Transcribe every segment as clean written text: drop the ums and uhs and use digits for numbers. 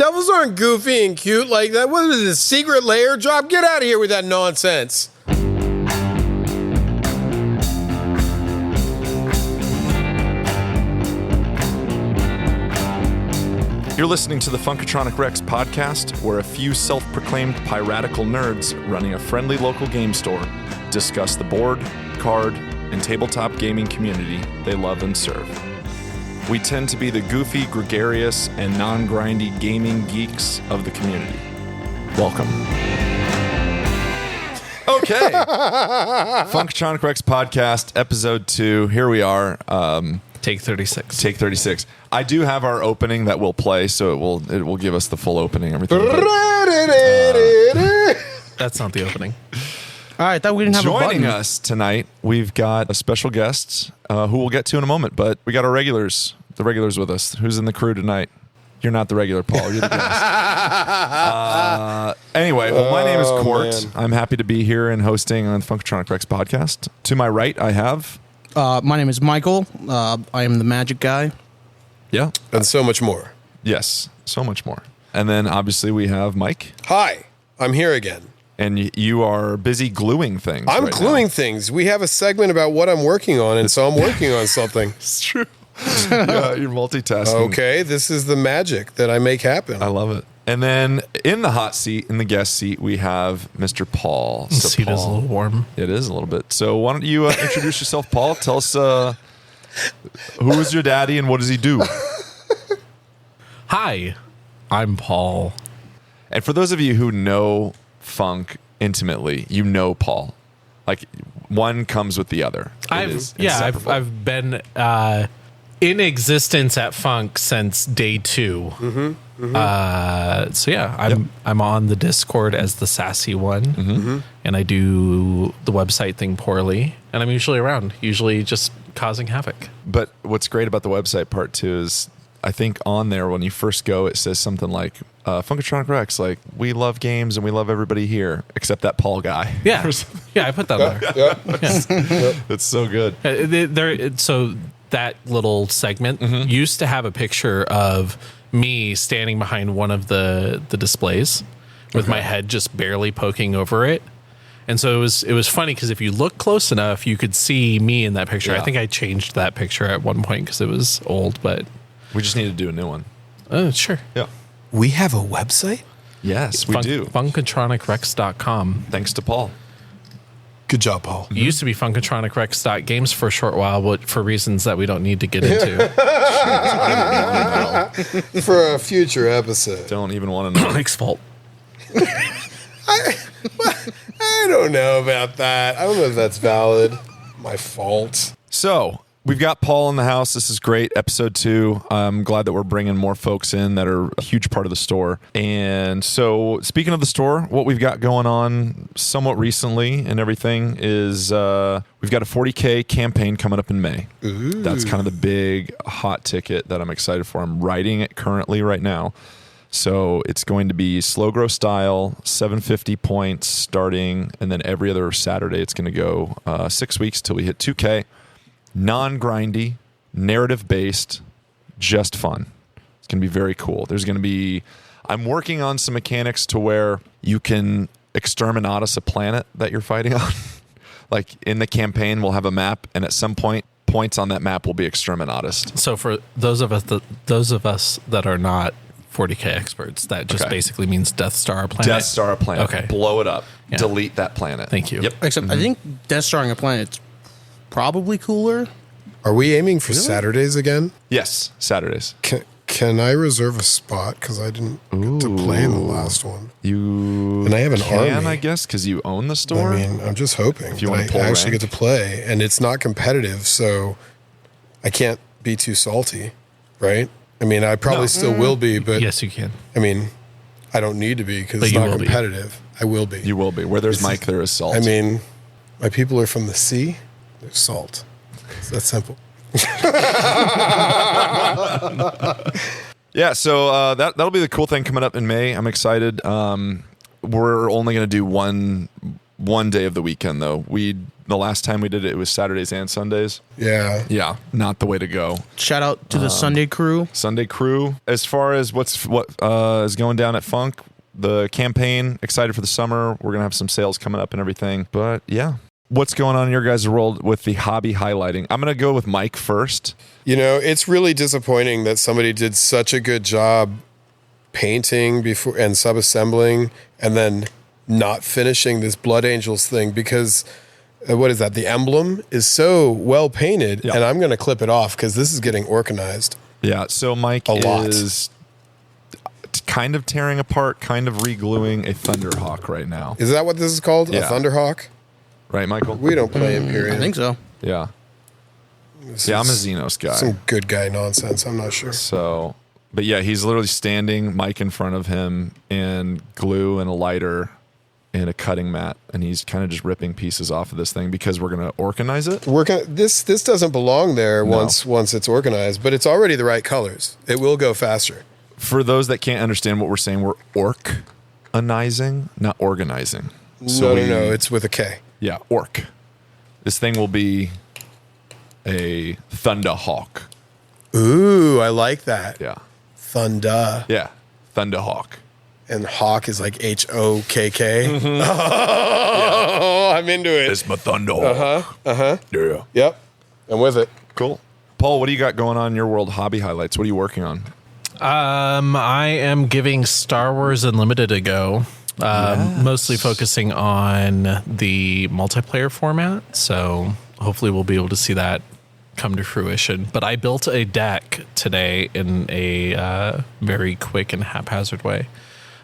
Devils aren't goofy and cute like that. What is this, secret layer drop? Get out of here with that nonsense. You're listening to the Funkatronic Rex podcast, where a few self-proclaimed piratical nerds running a friendly local game store discuss the board, card, and tabletop gaming community they love and serve. We tend to be the goofy, gregarious, and non-grindy gaming geeks of the community. Welcome. Okay. Funkatronic Rex podcast, episode 2. Here we are. Take 36. Take 36. I do have our opening that we'll play, so it will give us the full opening. Everything. That's not the opening. All right, thought we didn't have a button. Joining us tonight, we've got a special guest who we'll get to in a moment, but we got our regulars, the regulars with us. Who's in the crew tonight? You're not the regular, Paul. You're the guest. Anyway, well, my name is Court. Man. I'm happy to be here and hosting on the Funkatronic Rex podcast. To my right, I have... my name is Michael. I am the magic guy. Yeah. And so much more. Yes, so much more. And then, obviously, we have Mike. Hi, I'm here again. And you are busy gluing things. I'm gluing things. We have a segment about what I'm working on, and so I'm working on something. It's true. Yeah, you're multitasking. Okay, this is the magic that I make happen. I love it. And then in the hot seat, in the guest seat, we have Mr. Paul. The seat is a little warm. It is a little bit. So why don't you introduce yourself, Paul? Tell us who is your daddy and what does he do? Hi, I'm Paul. And for those of you who know Funk intimately, you know Paul. Like, one comes with the other. I've been in existence at Funk since day 2. So yeah, I'm on the Discord as the sassy one, and I do the website thing poorly, and I'm usually around, usually just causing havoc. But what's great about the website part too is, I think on there when you first go, it says something like Funkatronic Rex, like, we love games and we love everybody here except that Paul guy. Yeah, yeah, I put that there. Yeah. It's so good. So that little segment used to have a picture of me standing behind one of the displays with my head just barely poking over it. And so it was funny because if you look close enough, you could see me in that picture. Yeah. I think I changed that picture at one point because it was old, but... We just need to do a new one. Oh, sure. Yeah. We have a website? Yes, we do. Funkatronicrex.com. Thanks to Paul. Good job, Paul. It used to be Funkatronicrex.games for a short while, but for reasons that we don't need to get into. For a future episode. Don't even want to know. Mike's fault. I don't know about that. I don't know if that's valid. My fault. So, we've got Paul in the house. This is great. Episode 2. I'm glad that we're bringing more folks in that are a huge part of the store. And so, speaking of the store, what we've got going on somewhat recently and everything is we've got a 40K campaign coming up in May. Ooh. That's kind of the big hot ticket that I'm excited for. I'm writing it currently right now. So it's going to be slow grow style, 750 points starting, and then every other Saturday it's going to go 6 weeks till we hit 2K. Non-grindy, narrative-based, just fun. It's going to be very cool. There's going to be... I'm working on some mechanics to where you can exterminatus a planet that you're fighting on. Like, in the campaign, we'll have a map, and at some points on that map will be exterminatus. So for those of us that are not 40K experts, that just basically means Death Star a planet. Death Star a planet. Okay. Blow it up. Yeah. Delete that planet. Thank you. Yep. Except I think Death Starring a planet's probably cooler. Are we aiming for Saturdays again? Yes, Saturdays. Can I reserve a spot? Because I didn't get to play in the last one. And I have an army, I guess, because you own the store? I mean, I'm just hoping if you want to pull I actually get to play. And it's not competitive, so I can't be too salty, right? I mean, I probably still will be, but... Yes, you can. I mean, I don't need to be because it's not competitive. I will be. You will be. Where there's Mike, there is salt. I mean, my people are from the sea. There's salt. It's that simple. Yeah, so that'll be the cool thing coming up in May. I'm excited. We're only going to do one one day of the weekend though. The last time we did it, it was Saturdays and Sundays. Yeah. Yeah, not the way to go. Shout out to the Sunday crew. Sunday crew. As far as what is going down at Funk, the campaign, excited for the summer. We're gonna have some sales coming up and everything. But yeah, what's going on in your guys' world with the hobby highlighting? I'm gonna go with Mike first. You know, it's really disappointing that somebody did such a good job painting before and subassembling and then not finishing this Blood Angels thing because what is that? The emblem is so well painted, and I'm going to clip it off because this is getting organized. Yeah, so Mike is kind of tearing apart, kind of re-gluing a Thunderhawk right now. Is that what this is called? Yeah. A Thunderhawk? Right, Michael? We don't play Imperium. I think so. Yeah. I'm a Xenos guy. Some good guy nonsense. I'm not sure. So, but yeah, he's literally standing, Mike in front of him, and glue and a lighter and a cutting mat, and he's kind of just ripping pieces off of this thing because we're gonna organize it. This doesn't belong there once it's organized, but it's already the right colors. It will go faster. For those that can't understand what we're saying, we're ork-a-nizing, not organizing. No, it's with a K. Yeah, orc. This thing will be a Thunderhawk. Ooh, I like that. Yeah. Thunder. Yeah, Thunderhawk. And Hawk is like H-O-K-K. Mm-hmm. Oh, I'm into it. It's my Thunderhawk. Yeah. Yep. I'm with it. Cool. Paul, what do you got going on in your world hobby highlights? What are you working on? I am giving Star Wars Unlimited a go. Mostly focusing on the multiplayer format. So hopefully we'll be able to see that come to fruition. But I built a deck today in a very quick and haphazard way.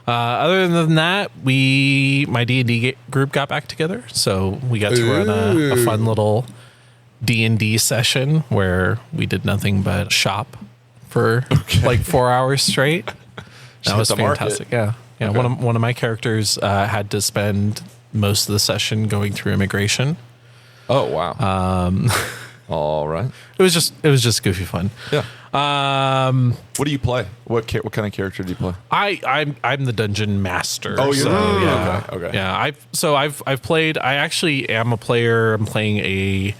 Other than that, my D&D group got back together, so we got to run a fun little D&D session where we did nothing but shop for like 4 hours straight. That was fantastic. Yeah. Okay. One of my characters had to spend most of the session going through immigration. Oh wow. All right. It was just goofy fun. Yeah. What do you play? What kind of character do you play? I'm the dungeon master. Oh, you're yeah. Okay. Yeah. I've played. I actually am a player. I'm playing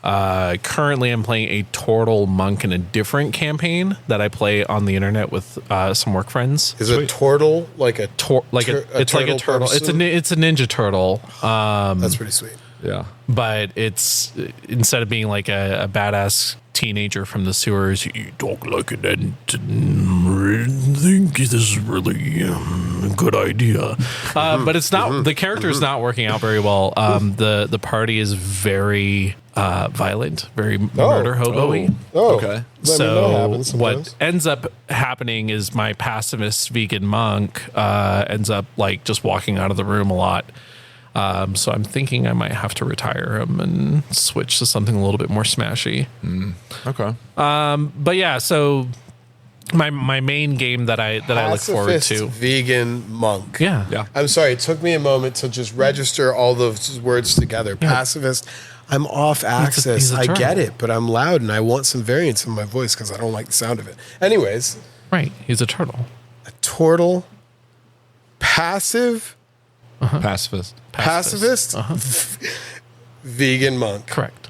currently I'm playing a turtle monk in a different campaign that I play on the internet with some work friends. Is a turtle like a it's like a turtle? person? It's a ninja turtle. That's pretty sweet. Yeah. But it's instead of being like a badass teenager from the sewers, you talk like an I think this is really a good idea. But it's not. The character is not working out very well. The party is very violent, very murder hobo-y. Oh, okay. So what ends up happening is my pacifist vegan monk ends up like just walking out of the room a lot. So I'm thinking I might have to retire him and switch to something a little bit more smashy. Okay. But yeah, so my main game that I look forward to. Vegan monk. Yeah. I'm sorry, it took me a moment to just register all those words together. Yeah. Pacifist. I'm off axis. I get it, but I'm loud and I want some variance in my voice because I don't like the sound of it. Anyways. Right. He's a turtle. A turtle. Passive. Pacifist. Pacifist? Vegan monk. Correct.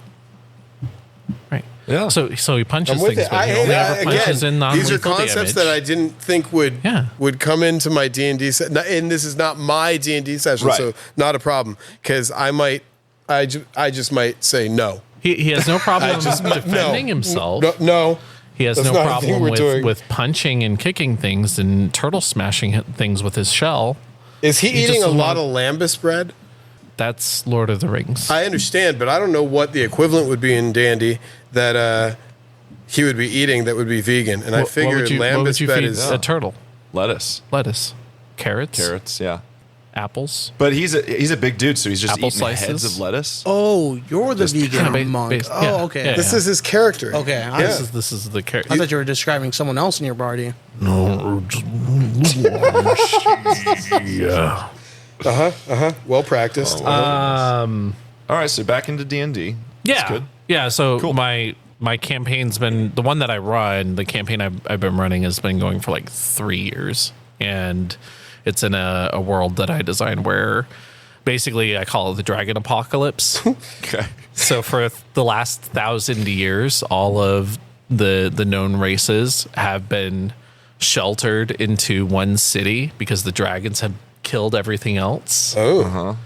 Right. Yeah. So he punches things, but he only ever punches in non-lethal these are concepts damage. that I didn't think would come into my D&D set. And this is not my D&D session, right. So not a problem. Because I just might say no. He has no problem defending himself. No. He has no problem with punching and kicking things and turtle smashing things with his shell. Is he eating a lot of lambus bread? That's Lord of the Rings. I understand, but I don't know what the equivalent would be in Dandy that he would be eating that would be vegan. And I figure lambus bread is a turtle. Lettuce, carrots, yeah, apples. But he's a big dude, so he's just eating slices. heads of lettuce. Oh, you're the vegan monk. Okay. Yeah. This is his character. Okay. This is the character. I thought you were describing someone else in your party. No. Yeah. Well practiced. All right, so back into D&D. Yeah. Good. Yeah. So cool. my campaign's been the one that I run. The campaign I've been running has been going for like 3 years, and it's in a world that I designed where basically I call it the dragon apocalypse. Okay. So for the last 1,000 years, all of the known races have been sheltered into one city because the dragons have killed everything else. Oh.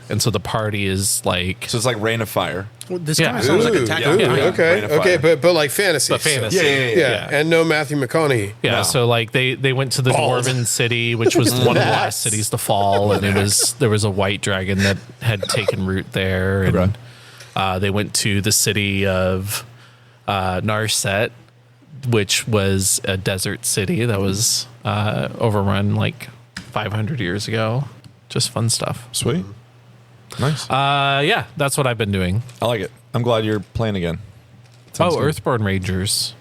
And so the party is like So it's like Rain of Fire. Well, this Yeah. kind of sounds like Ooh, Attack yeah, on yeah. Titan. Okay, Rain of okay, Fire. but like fantasy. but fantasy. Yeah, and no Matthew McConaughey. Yeah, No. so like they went to the Balls. Dwarven city, which was one of the last cities to fall, and there was a white dragon that had taken root there, and Okay. they went to the city of Narset, which was a desert city that was overrun like 500 years ago. Just fun stuff. Sweet. Nice. Yeah, that's what I've been doing. I like it. I'm glad you're playing again. Sounds Oh, good. Earthborn Rangers.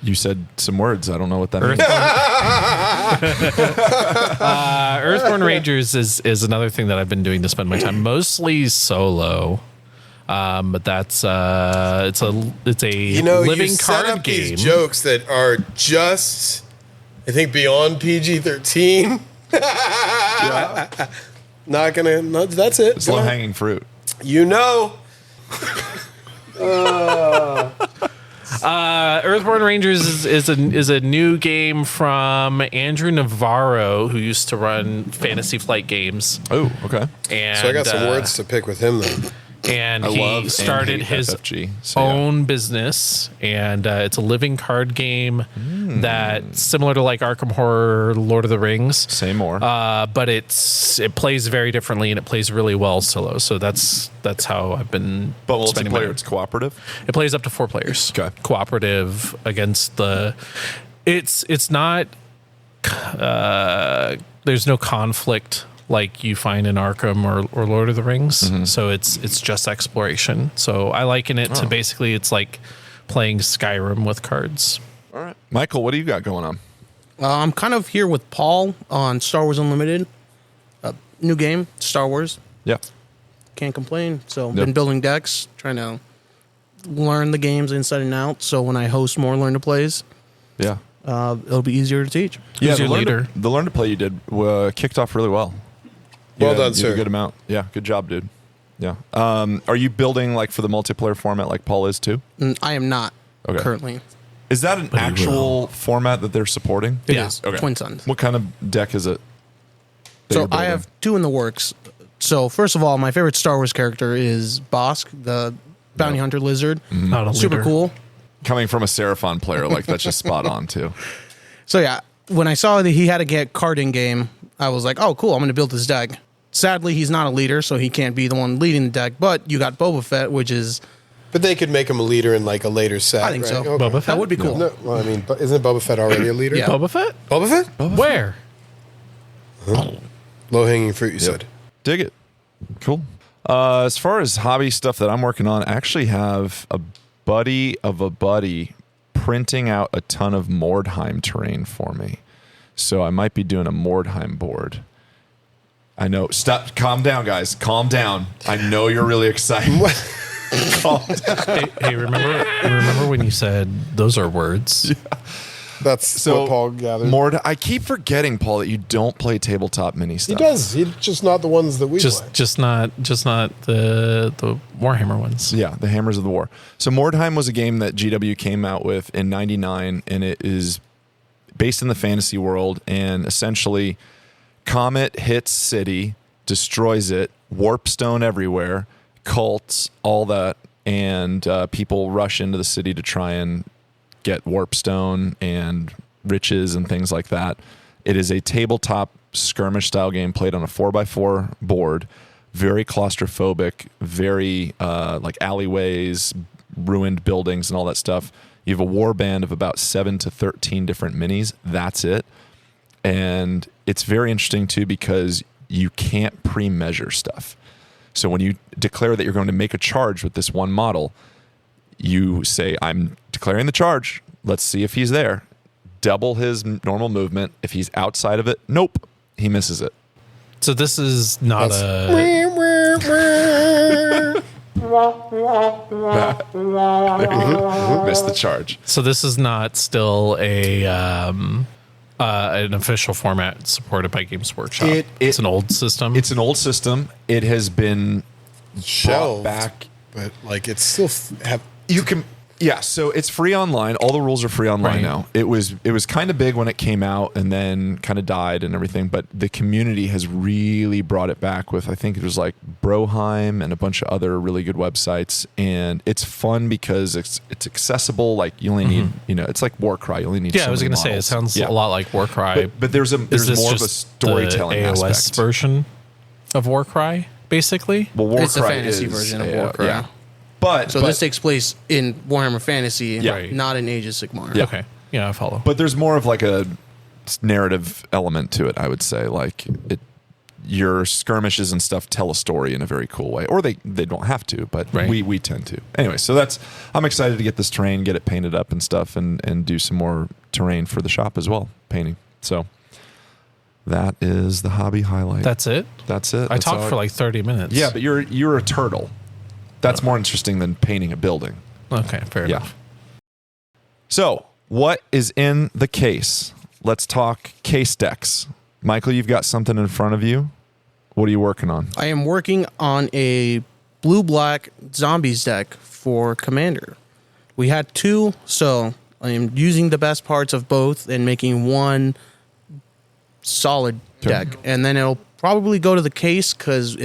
You said some words. I don't know what that means. Earthborn Rangers is another thing that I've been doing to spend my time, mostly solo. But that's it's a living you set card up game. these jokes that are just, I think, beyond PG-13. Not gonna. No, that's it. It's Go low ahead. hanging fruit. You know. Earthborn Rangers is a new game from Andrew Navarro, who used to run Fantasy Flight Games. Oh, okay. And So I got some words to pick with him then. and I love he and started hate his FFG, so yeah. own business, and it's a living card game that's similar to like Arkham Horror, Lord of the Rings. Say more. But it plays very differently, and it plays really well solo. So that's how I've been. but spending my multiplayer, time. it's cooperative. It plays up to 4 players. Okay. Cooperative against the. It's not. There's no conflict like you find in Arkham or Lord of the Rings. Mm-hmm. So it's just exploration. So I liken it to basically it's like playing Skyrim with cards. All right. Michael, what do you got going on? I'm kind of here with Paul on Star Wars Unlimited. New game, Star Wars. Yeah. Can't complain. So Yep. been building decks, trying to learn the games inside and out. So when I host more Learn to Plays, Yeah. it'll be easier to teach. Who's the your leader? The learn to play you did kicked off really well. Well done, you did sir. a good amount. Yeah. Good job, dude. Yeah. Are you building like for the multiplayer format like Paul is too? I am not Okay. currently. Is that an actual format that they're supporting? It Yeah. is Okay. Twin Suns. What kind of deck is it? that So you're I building? have 2 in the works. So first of all, my favorite Star Wars character is Bosk, the bounty hunter lizard. Not a Super leader. cool. Coming from a Seraphon player, like that's just spot on too. So yeah, when I saw that he had to get card in game, I was like, oh cool, I'm going to build this deck. Sadly, he's not a leader, so he can't be the one leading the deck. But you got Boba Fett, which is But they could make him a leader in like a later set. I think right? so. Okay. Boba Fett? that would be cool. No, well, I mean, but isn't Boba Fett already a leader? Yeah. Boba Fett? Boba Fett? Where? Low hanging fruit, you said. Dig it. Cool. As far as hobby stuff that I'm working on, I actually have a buddy of a buddy printing out a ton of Mordheim terrain for me. So I might be doing a Mordheim board. I know. Stop. Calm down, guys. Calm down. I know you're really excited. Calm down. Hey, remember when you said those are words? That's what Paul gathered. I keep forgetting, Paul, that you don't play tabletop mini He stuff. does. He's just not the ones that we play. Just not the Warhammer ones. Yeah, the Hammers of the War. So Mordheim was a game that GW came out with in 99, and it is based in the fantasy world, and essentially comet hits city, destroys it, warpstone everywhere, cults, all that, and people rush into the city to try and get warpstone and riches and things like that. It is a tabletop skirmish style game played on a 4x4 board, very claustrophobic, very like alleyways, ruined buildings and all that stuff. You have a war band of about 7 to 13 different minis. That's it. And it's very interesting too because you can't pre-measure stuff. So when you declare that you're going to make a charge with this one model, you say, I'm declaring the charge. Let's see if he's there. Double his normal movement. If he's outside of it, nope, he misses it. So this is not a. Missed the charge. So this is not still a An official format supported by Games Workshop. It's an old system. It's an old system. It has been Shelved brought back. but like it's still have. You can, yeah. So it's free online. All the rules are free online Right. now. It was kind of big when it came out, and then kind of died and everything. But the community has really brought it back with, I think it was like Broheim and a bunch of other really good websites. And it's fun because it's accessible. Like you only need, it's like Warcry. You only need. yeah, so I was many going to say it models. sounds Yeah. a lot like Warcry. But there's Is this more of a just storytelling the AOS aspect. version of Warcry, basically. Well, Warcry It's a fantasy is version of a- Warcry. Yeah. But So this takes place in Warhammer Fantasy, Yeah. not in Age of Sigmar. Yeah. Okay, yeah, I follow. But there's more of like a narrative element to it, I would say. Like your skirmishes and stuff tell a story in a very cool way, or they don't have to, but Right. we tend to. Anyway, so I'm excited to get this terrain, get it painted up and stuff, and do some more terrain for the shop as well, painting. So that is the hobby highlight. That's it. That's it. I That's talked all for like 30 minutes. yeah, but you're a turtle. That's more interesting than painting a building. Okay, fair Yeah. enough. So, what is in the case? Let's talk case decks. Michael, you've got something in front of you. What are you working on? I am working on a blue-black zombies deck for Commander. We had two, so I am using the best parts of both and making one solid deck. And then it'll probably go to the case because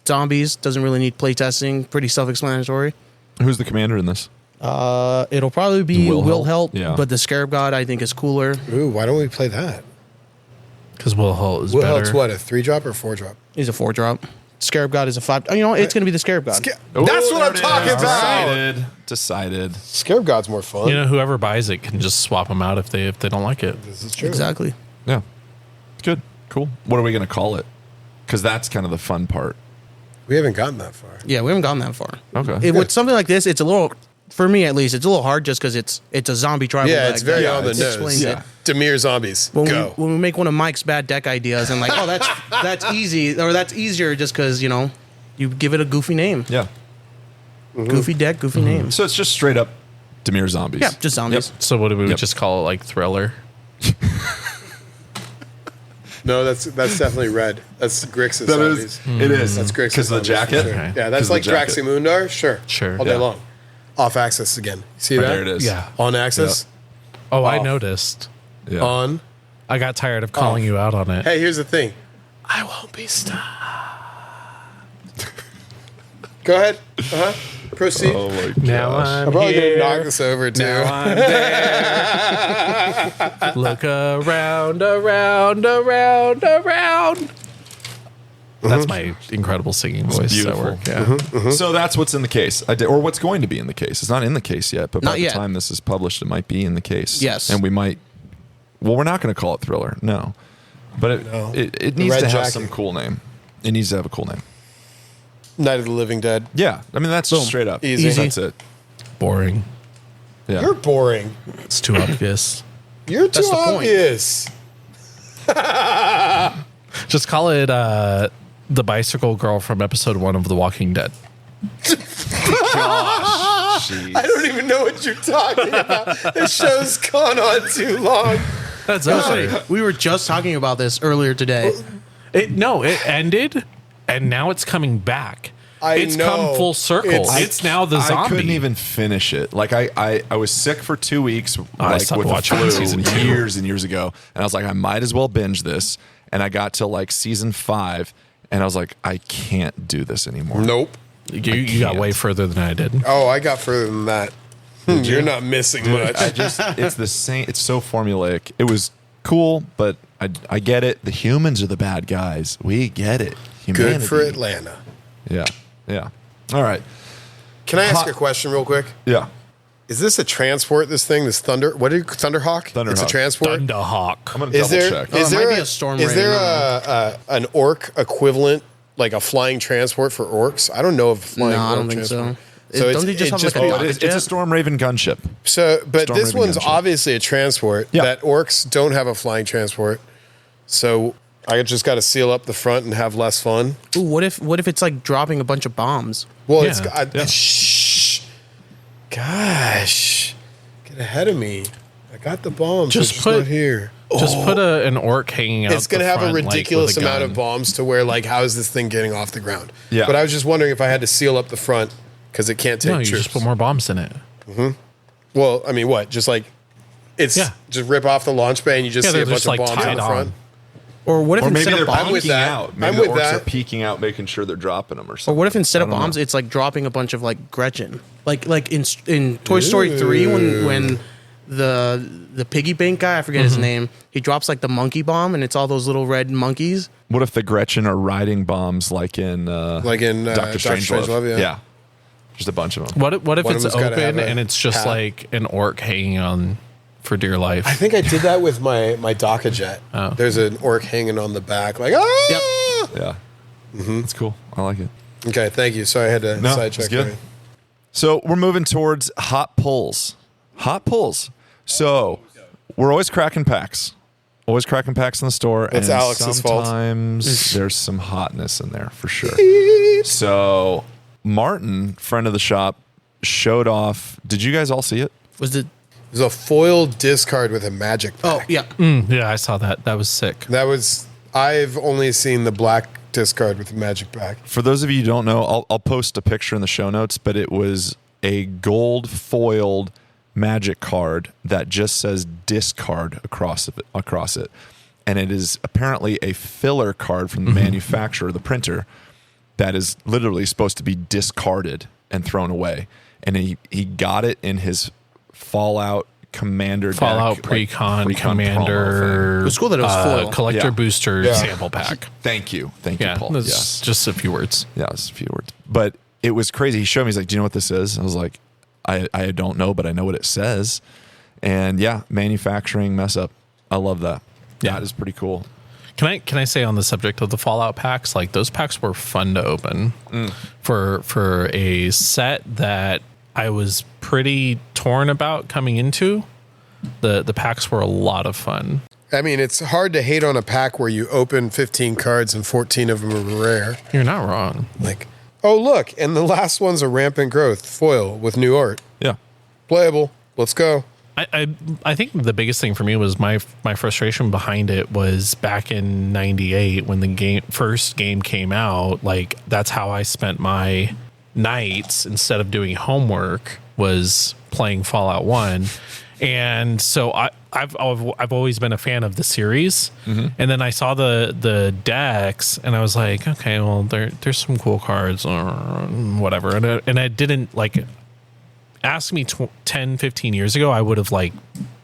zombies doesn't really need playtesting. Pretty self-explanatory. Who's the commander in this? It'll probably be Wilhelt? Wilhelt, Yeah. but the Scarab God I think is cooler. Ooh, why don't we play that? Because Wilhelt is Wilhelt's better. what, a 3-drop or 4-drop? He's a 4-drop. Scarab God is a 5. You know, it's going to be the Scarab God. That's what I'm talking about. Decided. Scarab God's more fun. You know, whoever buys it can just swap them out if they don't like it. This is true. Exactly. Yeah. Good. Cool. What are we going to call it? Because that's kind of the fun part. We haven't gotten that far. Yeah, we haven't gotten that far. Okay. With something like this, it's a little, for me at least, it's a little hard just because it's a zombie tribal Yeah, deck. it's very That on the explains nose. it. Dimir zombies. Go. When we make one of Mike's bad deck ideas and like, oh, that's easy, or that's easier just because, you give it a goofy name. Yeah. Goofy deck, goofy name. So it's just straight up Dimir zombies. Yeah, just zombies. So what do we Yep. just call it, like Thriller? No, that's definitely red. That's Grixis That zombies. is. It is. That's Grixis Because of the zombies for jacket? sure. Okay. Yeah, that's 'Cause like of the jacket. Draximundar. Sure. Sure. All day Yeah. long. Off axis again. See Oh, that? there it is. Yeah. On axis. Oh, I Off. noticed. Yeah. On. I got tired of calling Off. you out on it. Hey, here's the thing. I won't be stopped. Go ahead. Proceed. Oh my Now gosh. I'm I'm probably here. gonna knock this over too. Now I'm there. Look around, around, around, around. That's my incredible singing voice. beautiful. At work. Yeah. So that's what's in the case, or what's going to be in the case. It's not in the case yet, but by Not the yet. time this is published, it might be in the case. Yes. and we might. Well, we're not going to call it Thriller, no, but No. it needs Red to have jacket. some cool name. It needs to have a cool name. Night of the Living Dead. Yeah, I mean that's just straight up Easy. That's it. Boring. Yeah, You're boring. It's too obvious. You're too That's the point. obvious. Just call it the bicycle girl from episode 1 of The Walking Dead. I don't even know what you're talking about. This show's gone on too long. That's We were just talking about this earlier today. It ended, and now it's coming back. It's know. come full circle. It's now the zombie. I couldn't even finish it. Like I was sick for 2 weeks, I like stopped with the watching flu season 2. years and years ago, and I was like, I might as well binge this. And I got to like season 5, and I was like, I can't do this anymore. Nope. You got can't. way further than I did. Oh, I got further than that. You're not missing much. It's the same. It's so formulaic. It was cool, but I get it. The humans are the bad guys. We get it. Good Humanity. for Atlanta. Yeah. Yeah. All right. Can I ask Hot- a question real quick? Yeah. Is this a transport? This thing, this Thunder? What did Thunderhawk? It's a Thunderhawk. transport. Thunderhawk. I'm gonna Is double there check. Oh, is it there might be a storm is there rain. an orc equivalent, like a flying transport for orcs? I don't know of a flying. No, I orc don't think so. transport. Don't they just have like a Oh, dock it's jet? a Storm Raven gunship. So, but Storm this Raven one's gunship. obviously a transport. Yeah. That orcs don't have a flying transport. So I just got to seal up the front and have less fun. Ooh, what if it's like dropping a bunch of bombs? Well, Yeah. shh, gosh, get ahead of me. I got the bombs. Just Just put- not here. Just put an orc hanging out. It's going to have front, a ridiculous with a amount of gun. bombs to where, like, how is this thing getting off the ground? Yeah. But I was just wondering if I had to seal up the front because it can't take No, you troops. just put more bombs in it. Well, I mean, what? Just like, it's just rip off the launch bay and you just see they're a bunch just, of like, bombs in tied the front. on. Or what if Or maybe instead they're of bombs, with peeking that. out. Maybe I'm the with orcs that. are peeking out, making sure they're dropping them or something. or what if instead of I don't bombs, know. it's like dropping a bunch of like Gretchen, like in Toy Story 3 when the piggy bank guy, I forget his name, he drops like the monkey bomb and it's all those little red monkeys. What if the Gretchen are riding bombs like in Dr. Strangelove? Yeah. Just a bunch of them. What if One of it's them's gotta have open a and it's just hat. like an orc hanging on for dear life? I think I did that with my DACA jet. Oh. There's an orc hanging on the back, like, ah! Yeah. That's cool. I like it. Okay, thank you. Sorry, I had to No, sidetrack. it's good. Ryan. So we're moving towards hot pulls. Hot pulls. So we're always cracking packs. Always cracking packs in the store. That's and Alex's fault. sometimes there's some hotness in there for sure. So Martin, friend of the shop, showed off. Did you guys all see it? Was it? There's a foil discard with a magic Oh pack. yeah. Yeah, I saw that. That was sick. That was, I've only seen the black discard with the magic pack. For those of you who don't know, I'll post a picture in the show notes, but it was a gold foiled magic card that just says discard across it. And it is apparently a filler card from the manufacturer, the printer, that is literally supposed to be discarded and thrown away. And he got it in his Fallout Commander Fallout deck, Precon promo Commander. It was cool that it was foil. Collector Yeah. booster Yeah. sample pack. Thank you, Yeah, Paul. that's Yes. just a few words. Yeah, it's a few words. But it was crazy. He showed me, he's like, do you know what this is? I was like, I don't know, but I know what it says. And yeah, manufacturing mess up. I love that. Yeah. That is pretty cool. Can I say on the subject of the Fallout packs, like those packs were fun to open for a set that I was pretty torn about coming into. The packs were a lot of fun. I mean, it's hard to hate on a pack where you open 15 cards and 14 of them are rare. You're not wrong. Like, oh, look, and the last one's a rampant growth foil with new art. Yeah. Playable. Let's go. I think the biggest thing for me was my frustration behind it was back in '98 when the first game came out. Like, that's how I spent my nights instead of doing homework, was playing Fallout 1. And so I've always been a fan of the series. And then I saw the decks and I was like, okay, well, there's some cool cards or whatever. And I didn't like ask me 10, 15 years ago, I would have like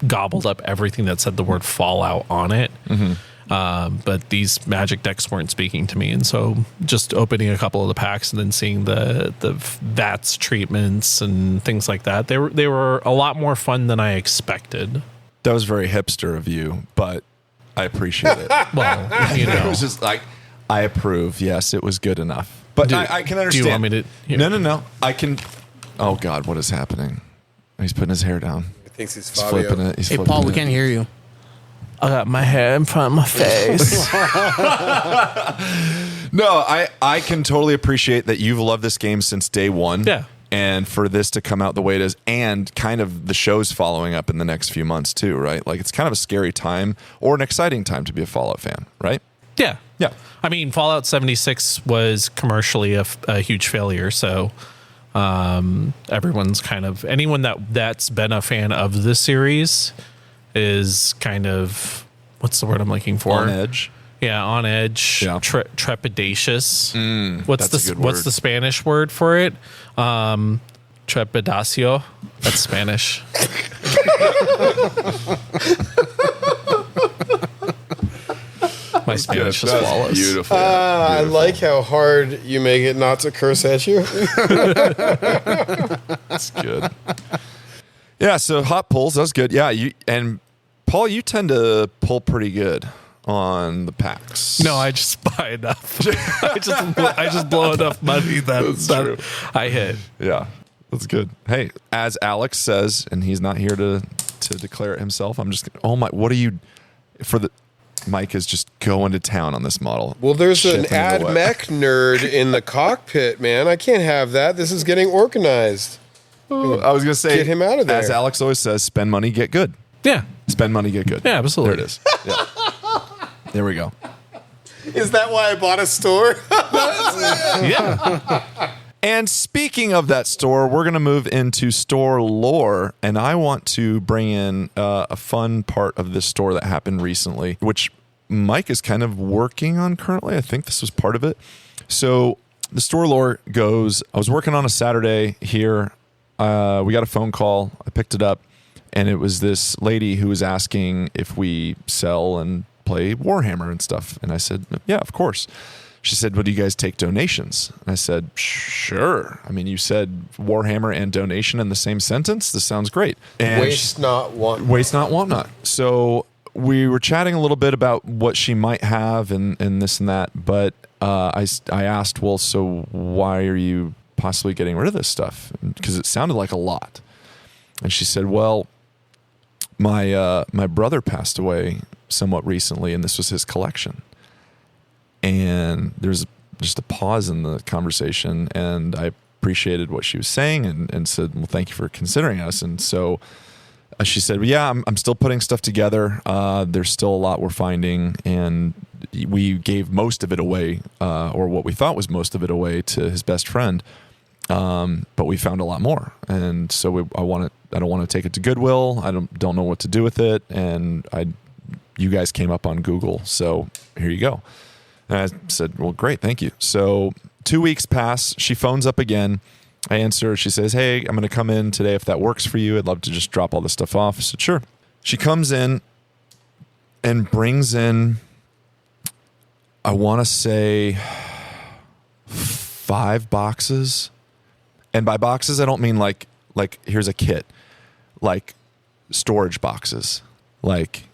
gobbled up everything that said the word Fallout on it. But these Magic decks weren't speaking to me. And so just opening a couple of the packs and then seeing the VATS treatments and things like that, they were a lot more fun than I expected. That was very hipster of you, but I appreciate it. Well, you It know. was just like, I approve. Yes, it was good enough. But I can understand. Do you want me to? Here. No. I can. Oh, God, what is happening? He's putting his hair down. He thinks he's He's Fabio. flipping it. He's Hey flipping Paul, we it. can't hear you. I got my hair in front of my face. No, I can totally appreciate that you've loved this game since day one. Yeah. And for this to come out the way it is, and kind of the shows following up in the next few months too, right? Like, it's kind of a scary time or an exciting time to be a Fallout fan, right? Yeah. Yeah. I mean, Fallout 76 was commercially a huge failure. So everyone's kind of, anyone that's been a fan of the series is kind of, what's the word I'm looking for? On edge. Yeah, on edge, Yeah. trepidatious. that's a good What's word. the Spanish word for it? Trepidacio. That's Spanish. My Spanish is flawless. Beautiful. I like how hard you make it not to curse at you. That's good. Yeah, so hot pulls, that was good. Yeah, and Paul, you tend to pull pretty good on the packs. No, I just buy enough. I just blow enough money that I hit. Yeah, that's good. Hey, as Alex says, and he's not here to declare it himself, I'm just, oh my, what are you, for the, Mike is just going to town on this model. Well, there's an Shipping it ad away. mech nerd in the cockpit, man. I can't have that. This is getting organized. I was going to say, Get him out of there. as Alex always says, spend money, get good. Yeah. Spend money, get good. Yeah, absolutely. There it is. Yeah. There we go. Is that why I bought a store? Yeah. And speaking of that store, we're going to move into store lore, and I want to bring in a fun part of this store that happened recently, which Mike is kind of working on currently. I think this was part of it. So the store lore goes, I was working on a Saturday here. We got a phone call. I picked it up, and it was this lady who was asking if we sell and play Warhammer and stuff. And I said, yeah, of course. She said, well, do you guys take donations? And I said, sure. I mean, you said Warhammer and donation in the same sentence. This sounds great. And Waste not, want not. Waste not, want not. So we were chatting a little bit about what she might have and this and that. But I asked, well, so why are you possibly getting rid of this stuff? Because it sounded like a lot. And she said, well, my brother passed away somewhat recently, and this was his collection. And there's just a pause in the conversation, and I appreciated what she was saying and said, well, thank you for considering us. And so she said, well, yeah, I'm still putting stuff together. There's still a lot we're finding, and we gave most of it away, or what we thought was most of it away, to his best friend. But we found a lot more. And so I don't want to take it to Goodwill. I don't know what to do with it. And you guys came up on Google, so here you go. And I said, well, great, thank you. So 2 weeks pass. She phones up again. I answer. She says, hey, I'm going to come in today if that works for you. I'd love to just drop all this stuff off. I said, sure. She comes in and brings in, I want to say, 5 boxes. And by boxes, I don't mean like here's a kit. Like storage boxes. Like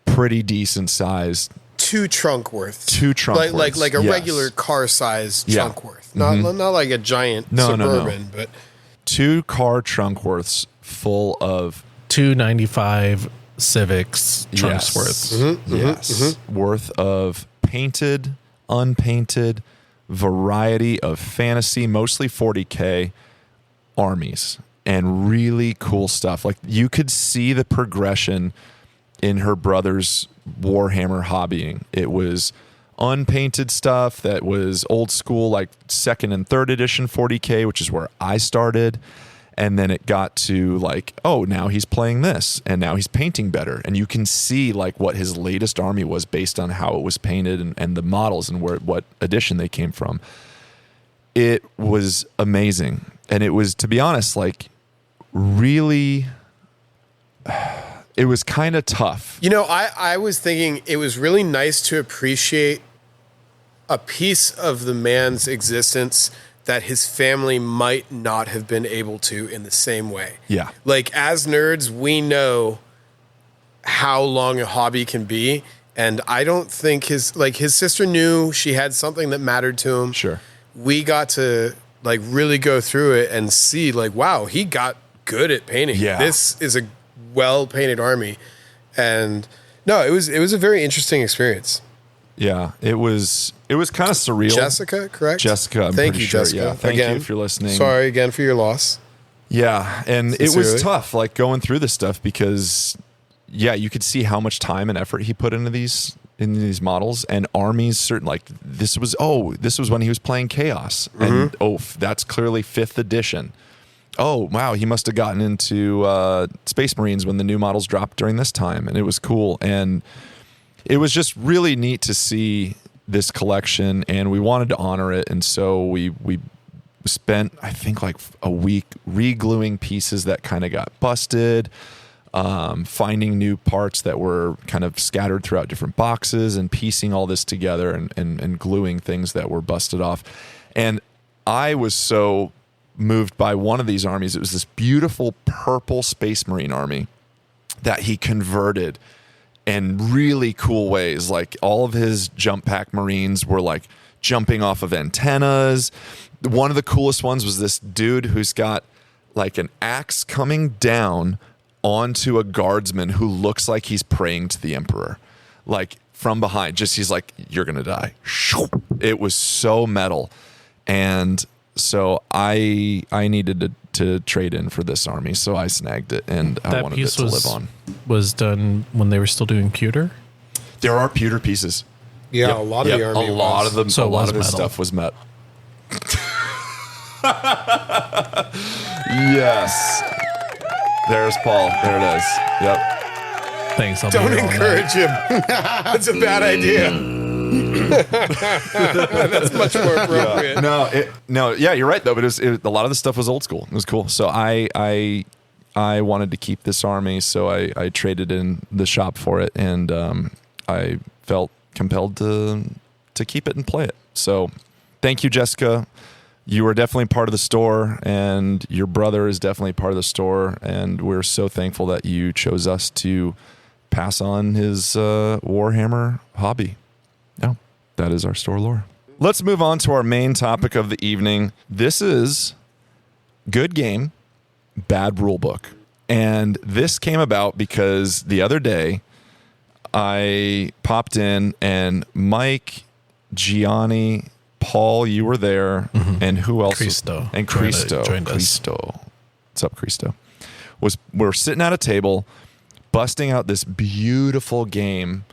pretty decent sized. 2 trunk worth. 2 trunk worth. Like a regular car size trunk worth. Not like a giant Suburban, but 2 car trunk worths full of 295 Civics trunks worth. Worth of painted, unpainted, variety of fantasy, mostly 40K armies, and really cool stuff. Like you could see the progression in her brother's Warhammer hobbying. It was unpainted stuff that was old school, like 2nd and 3rd edition 40K, which is where I started. And then it got to like, oh, now he's playing this, and now he's painting better. And you can see like what his latest army was based on how it was painted and the models and what edition they came from. It was amazing. And it was, to be honest, like really... It was kind of tough. You know, I was thinking it was really nice to appreciate a piece of the man's existence that his family might not have been able to in the same way. Yeah. Like, as nerds, we know how long a hobby can be. And I don't think his sister knew she had something that mattered to him. Sure. We got to like really go through it and see like, wow, he got good at painting. Yeah. This is a well-painted army. And no, it was a very interesting experience. Yeah, it was kind of surreal. Jessica, correct? Jessica, I'm Thank pretty you, sure. Jessica. Yeah, thank again, you if you're listening. Sorry again for your loss. Yeah, and Sincerely. it was tough, like going through this stuff because, yeah, you could see how much time and effort he put into these models and armies. Certain like this was when he was playing Chaos, and that's clearly 5th edition. Oh, wow, he must have gotten into Space Marines when the new models dropped during this time, and it was cool. And it was just really neat to see this collection, and we wanted to honor it. And so we spent, I think, like a week re-gluing pieces that kind of got busted, finding new parts that were kind of scattered throughout different boxes, and piecing all this together and gluing things that were busted off. And I was so moved by one of these armies. It was this beautiful purple Space Marine army that he converted in really cool ways. Like all of his jump pack Marines were like jumping off of antennas. One of the coolest ones was this dude who's got like an axe coming down onto a guardsman who looks like he's praying to the Emperor. Like from behind, just he's like, you're going to die. It was so metal. And so I needed to to trade in for this army, so I snagged it, and I That wanted it piece to live on. was done when they were still doing pewter. There are pewter pieces. Yeah, Yep, a lot of the army. A lot of them. So a it lot was of this metal. stuff was met. Yes. There's Paul. There it is. Yep. Thanks. I'll be Don't here all night. encourage him. That's a bad idea. That's much more appropriate. Yeah, you're right though. But a lot of the stuff was old school. It was cool. So I wanted to keep this army, so I traded in the shop for it, and I felt compelled to keep it and play it. So thank you, Jessica. You are definitely part of the store, and your brother is definitely part of the store, and we're so thankful that you chose us to pass on his Warhammer hobby. Yeah, that is our store lore. Let's move on to our main topic of the evening. This is good game, bad rule book. And this came about because the other day I popped in and Mike, Gianni, Paul, you were there, and who else? Cristo. And Cristo. Joined us. Cristo. What's up, Cristo? We're sitting at a table, busting out this beautiful game,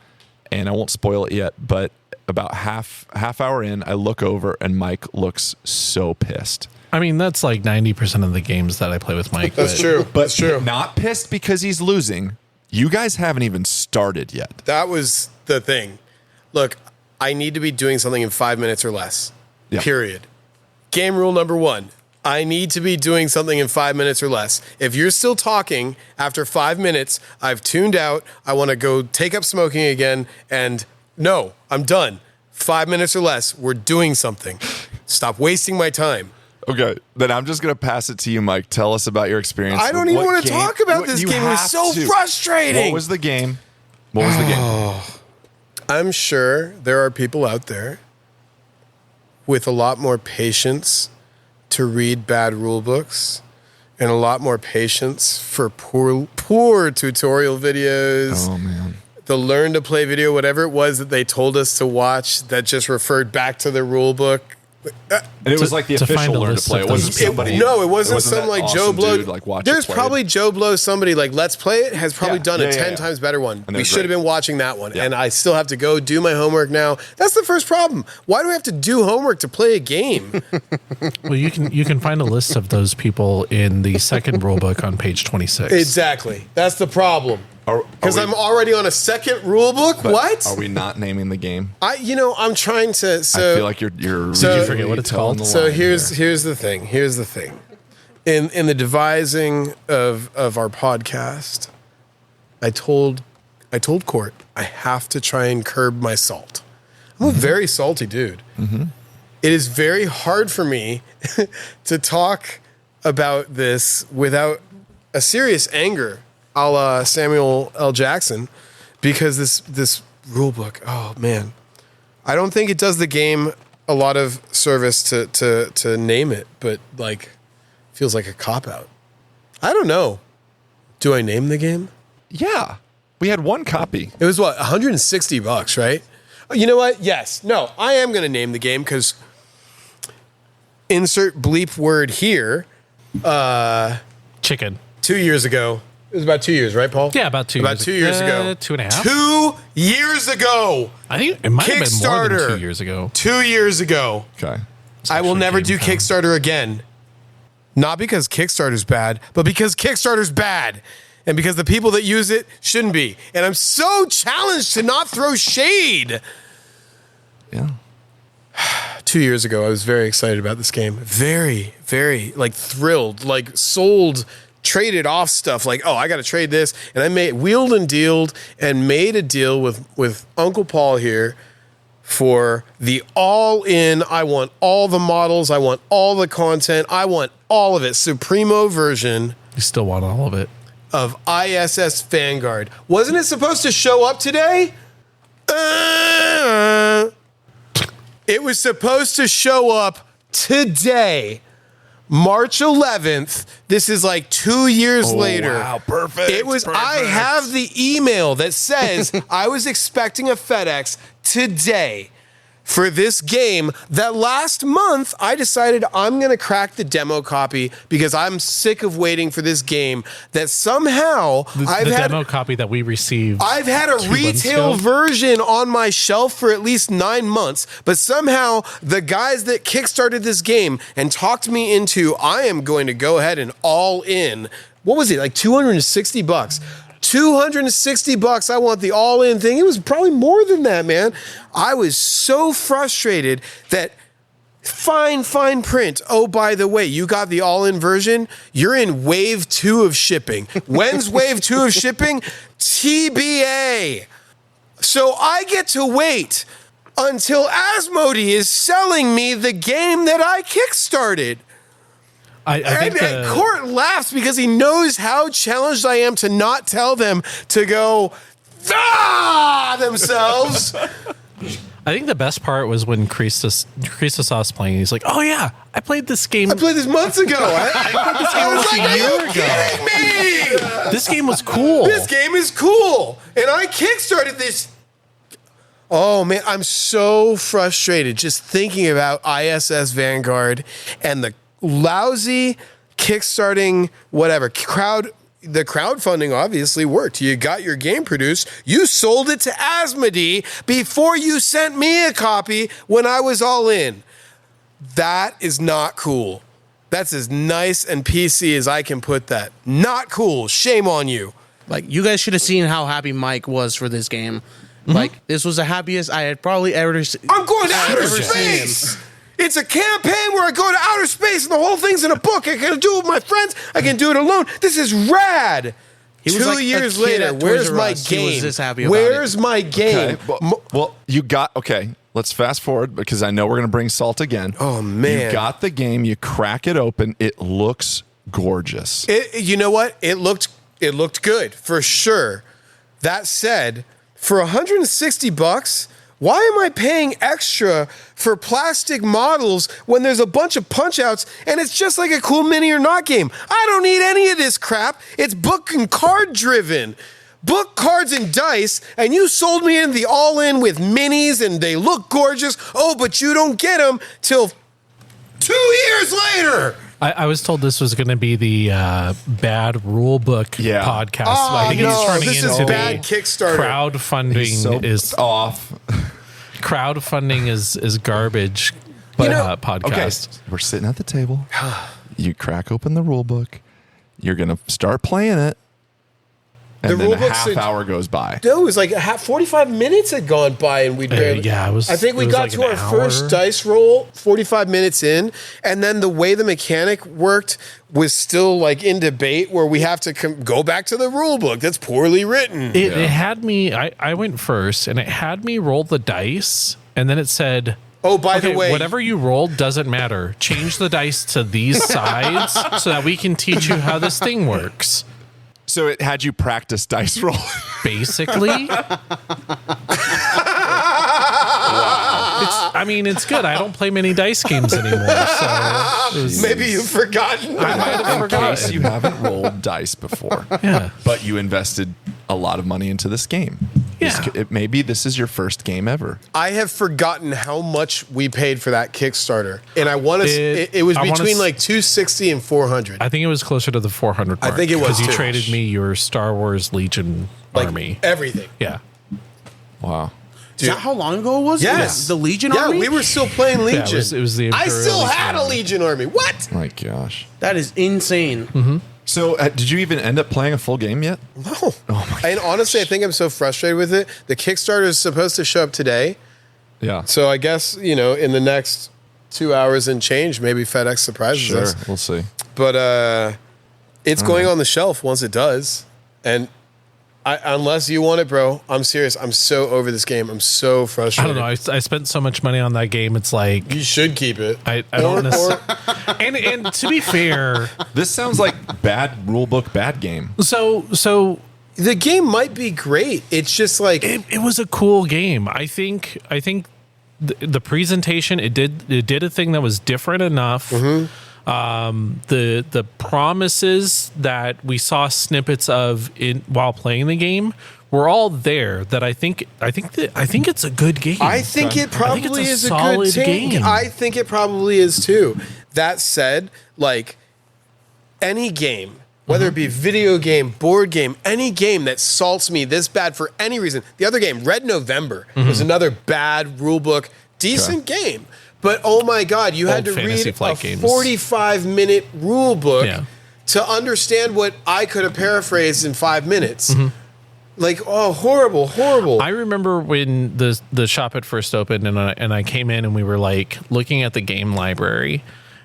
and I won't spoil it yet, but about half hour in, I look over and Mike looks so pissed. I mean, that's like 90% of the games that I play with Mike. That's true. That's true. Not pissed because he's losing. You guys haven't even started yet. That was the thing. Look, I need to be doing something in 5 minutes or less. Yeah. Period. Game rule number 1. I need to be doing something in 5 minutes or less. If you're still talking after 5 minutes, I've tuned out. I want to go take up smoking again. And no, I'm done. 5 minutes or less. We're doing something. Stop wasting my time. Okay, then I'm just going to pass it to you, Mike. Tell us about your experience. I don't even What want to game- talk about what- this you game. It was have so to. frustrating. What was the game? What was the game? I'm sure there are people out there with a lot more patience to read bad rule books and a lot more patience for poor tutorial videos. Oh, man. The learn to play video, whatever it was that they told us to watch that just referred back to the rule book. And it was like the to find official a learn to list play. of It wasn't those somebody. No, it wasn't some that like awesome Joe Blow. dude, like, watch There's it played. probably Joe Blow, somebody like Let's Play It has probably Yeah. done Yeah, a yeah, 10 yeah. times better one. And We they're should have great. been watching that one. Yeah. And I still have to go do my homework now. That's the first problem. Why do I have to do homework to play a game? Well, you can find a list of those people in the second rule book on page 26. Exactly. That's the problem. Because we- I'm already on a second rule book. What? Are we not naming the game? I'm trying to. So I feel like you're. So- really You forget what it's towing called? the So line here's here. the thing. Here's the thing. In the devising of our podcast, I told Court I have to try and curb my salt. I'm a very salty dude. It is very hard for me to talk about this without a serious anger, a la Samuel L. Jackson, because this rule book. Oh man, I don't think it does the game a lot of service to name it, but like feels like a cop out. I don't know. Do I name the game? Yeah, we had one copy. It was what, $160, right? Oh, you know what? Yes. No, I am going to name the game because insert bleep word here. Chicken. 2 years ago. It was about 2 years, right, Paul? Yeah, about 2 About years 2 years ago. 2.5. 2 years ago. I think it might have been more than Kickstarter. 2 years ago. 2 years ago. Okay. I will actually never do Game Town. Kickstarter again. Not because Kickstarter's bad, but because Kickstarter's bad. And because the people that use it shouldn't be. And I'm so challenged to not throw shade. Yeah. 2 years ago, I was very excited about this game. Very, very, like, thrilled. Like, sold, traded off stuff. Like, oh, I got to trade this. And I wheeled and dealed and made a deal with Uncle Paul here for the all-in. I want all the models. I want all the content. I want all of it. Supremo version You still want all of it. of ISS Vanguard. Wasn't it supposed to show up today? It was supposed to show up today, March 11th. This is like 2 years later. Wow, perfect. It was. I have the email that says I was expecting a FedEx today for this game that last month I decided I'm going to crack the demo copy because I'm sick of waiting for this game that somehow the demo copy that we received. I've had a retail version on my shelf for at least 9 months, but somehow the guys that kickstarted this game and talked me into, I am going to go ahead and all in. What was it? Like $260. $260. I want the all-in thing. It was probably more than that, man. I was so frustrated that fine print. Oh, by the way, you got the all-in version. You're in wave 2 of shipping. When's wave 2 of shipping? TBA. So I get to wait until Asmodee is selling me the game that I kickstarted. I think Court laughs because he knows how challenged I am to not tell them to go themselves. I think the best part was when Christos saw us playing. He's like, "Oh yeah, I played this game. I played this months ago. I played this game was like, a year ago. Kidding me? This game was cool. This game is cool, and I kickstarted this." Oh man, I'm so frustrated just thinking about ISS Vanguard and the lousy kickstarting whatever the crowdfunding obviously worked. You got your game produced. You sold it to Asmodee before you sent me a copy when I was all in. That is not cool. That's as nice and PC as I can put that. Not cool. Shame on you. Like, you guys should have seen how happy Mike was for this game. Like, this was the happiest I had probably ever seen. I'm going to outer space. It's a campaign where I go to outer space and the whole thing's in a book. I can do it with my friends. I can do it alone. This is rad. He was 2 like years a kid later, at Toys where's R my Us. He game? was this happy about Where's it. my game? Well, you got, okay, let's fast forward because I know we're going to bring Salt again. Oh, man. You got the game. You crack it open. It looks gorgeous. You know what? It looked good for sure. That said, for $160, why am I paying extra for plastic models when there's a bunch of punch-outs and it's just like a cool mini or not game? I don't need any of this crap. It's book and card driven. Book, cards, and dice, and you sold me in the all-in with minis and they look gorgeous. Oh, but you don't get them till 2 years later. I was told this was going to be the bad rulebook podcast. I think it's turning this into is bad Kickstarter. Crowdfunding is off. Crowdfunding is garbage. Podcast. Okay, we're sitting at the table. You crack open the rule book. You're going to start playing it. And then a half hour goes by. No, it was like 45 minutes had gone by and we barely... I think we got to our first dice roll 45 minutes in, and then the way the mechanic worked was still like in debate where we have to go back to the rule book. That's poorly written. It had me... I went first, and it had me roll the dice, and then it said... Oh, by the way... whatever you rolled doesn't matter. Change the dice to these sides so that we can teach you how this thing works. So it had you practice dice roll. Basically. It's good. I don't play many dice games anymore. So maybe you've forgotten. I might have forgotten. In case you haven't rolled dice before. Yeah. But you invested a lot of money into this game. Yeah. Maybe this is your first game ever. I have forgotten how much we paid for that Kickstarter. And I want to... It was between like $260 and $400. I think it was closer to the 400 mark. I think it was, because you too. traded me your Star Wars Legion army. Everything. Yeah. Wow. Is that how long ago it was? Yes. The Legion army? Yeah, we were still playing Legion. Yeah, it was the I Imperial still Legion had a army. Legion army. What? My gosh. That is insane. Mm-hmm. So did you even end up playing a full game yet? No. Oh my And honestly, I think I'm so frustrated with it. The Kickstarter is supposed to show up today. Yeah. So I guess, in the next 2 hours and change, maybe FedEx surprises us. We'll see. But it's going on the shelf once it does. And unless you want it, bro, I'm serious. I'm so over this game. I'm so I frustrated. don't know. I spent so much money on that game. It's like You should keep it. I don't necessarily. And to be fair, This sounds like bad rulebook, bad game. so The game might be great. It's just like... it was a cool game. I think the presentation it did a thing that was different enough. The promises that we saw snippets of while playing the game were all there that I think it's a good game. I think it probably is a good solid game. I think it probably is too. That said, like any game, whether it be video game, board game, any game that salts me this bad for any reason. The other game, Red November, was another bad rulebook, decent game. But oh my God, you had to read a 45-minute rulebook to understand what I could have paraphrased in 5 minutes. Like, oh, horrible. I remember when the shop had first opened and I came in and we were like looking at the game library,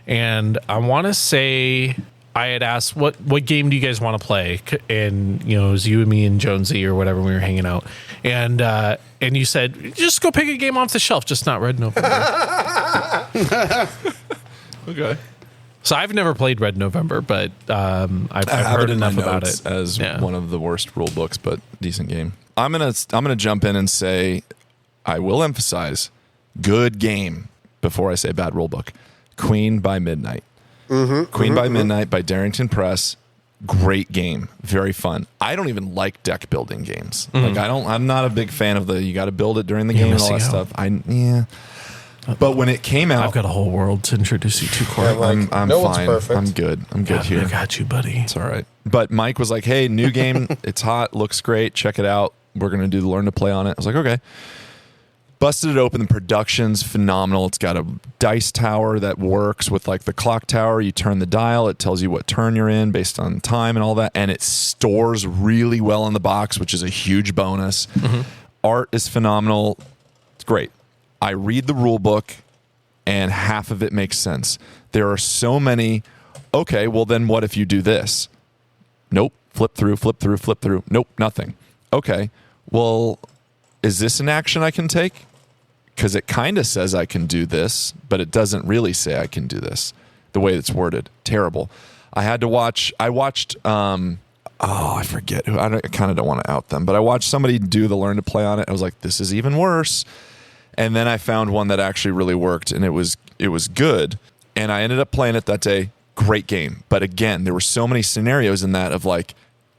and I want to say I had asked what game do you guys want to play, and it was you and me and Jonesy or whatever, we were hanging out, and you said just go pick a game off the shelf, just not Red November. Okay. So I've never played Red November, but I've heard enough about it as one of the worst rule books, but decent game. I'm gonna jump in and say I will emphasize good game before I say bad rule book. Queen by Midnight. Queen by Midnight by Darrington Press. Great game, very fun. I don't even like deck building games. Like I'm not a big fan of you got to build it during the game and all that stuff. But when it came out, I've got a whole world to introduce you to, Corey. I'm fine. Perfect. I'm good here. I got you, buddy. It's all right. But Mike was like, "Hey, new game. It's hot. Looks great. Check it out. We're gonna do the learn to play on it." I was like, "Okay." Busted it open. The production's phenomenal. It's got a dice tower that works with like the clock tower. You turn the dial. It tells you what turn you're in based on time and all that. And it stores really well in the box, which is a huge bonus. Art is phenomenal. It's great. I read the rule book and half of it makes sense. There are so many, okay, well then what if you do this? Nope. Flip through. Nope, nothing. Okay, well, is this an action I can take? Because it kind of says I can do this, but it doesn't really say I can do this. The way it's worded. Terrible. I watched, I forget who, I kind of don't want to out them, but I watched somebody do the learn to play on it. I was like, this is even worse. And then I found one that actually really worked, and it was good. And I ended up playing it that day. Great game. But again, there were so many scenarios in that of like,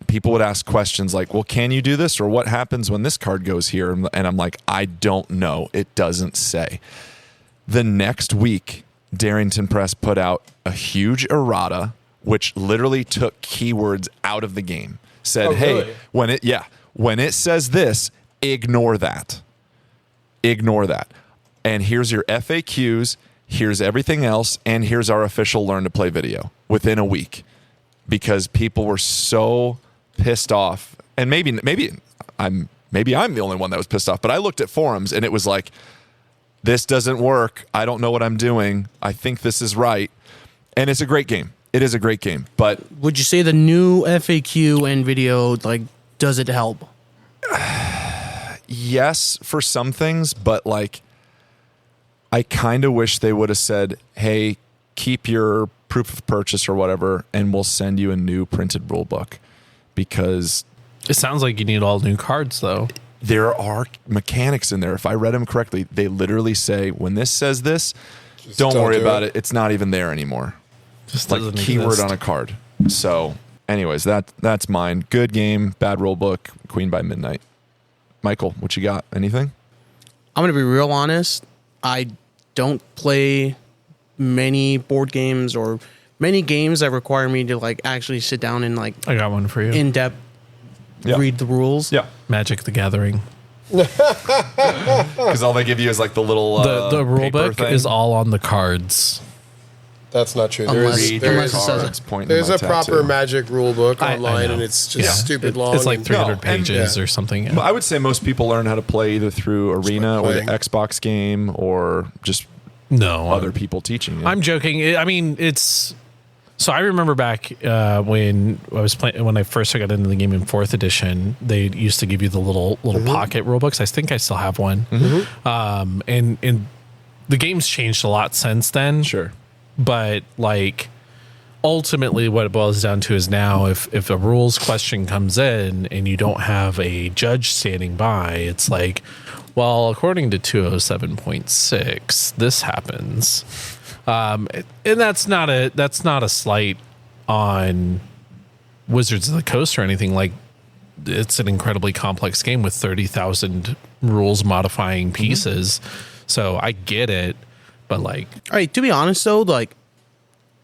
people would ask questions like, well, can you do this? Or what happens when this card goes here? And I'm like, I don't know. It doesn't say. The next week, Darrington Press put out a huge errata, which literally took keywords out of the game. Said, hey, really? when it says this, ignore that. Ignore that. And here's your FAQs, here's everything else, and here's our official learn to play video within a week. Because people were so pissed off. And maybe I'm the only one that was pissed off, but I looked at forums and it was like, this doesn't work. I don't know what I'm doing. I think this is right. And it's a great game. It is a great game. But would you say the new FAQ and video, like, does it help? Yes, for some things, but like, I kind of wish they would have said, hey, keep your proof of purchase or whatever, and we'll send you a new printed rule book. Because it sounds like you need all new cards, though. There are mechanics in there. If I read them correctly, they literally say, when this says this, don't worry about it. It's not even there anymore. Just like a keyword on a card. So anyways, that's mine. Good game, bad rule book, Queen by Midnight. Michael, what you got? Anything? I'm going to be real honest. I don't play many board games or many games that require me to like actually sit down and like I got one for you. In depth read the rules. Yeah. Magic the Gathering. Because all they give you is like the little the rule book thing. is all on the cards. That's not true. There's a proper Magic rule book online, and it's just stupid long. It's like 300 pages or something. Yeah. I would say most people learn how to play either through Arena or the Xbox game or just other people teaching you. I'm joking. I mean, it's... So I remember back when I was playing, when I first got into the game in 4th edition, they used to give you the little pocket rule books. I think I still have one. And the game's changed a lot since then. Sure. But like ultimately what it boils down to is now if a rules question comes in and you don't have a judge standing by, it's like, well, according to 207.6, this happens. And that's not a slight on Wizards of the Coast or anything. Like it's an incredibly complex game with 30,000 rules modifying pieces. So I get it, but like, all right, to be honest though, like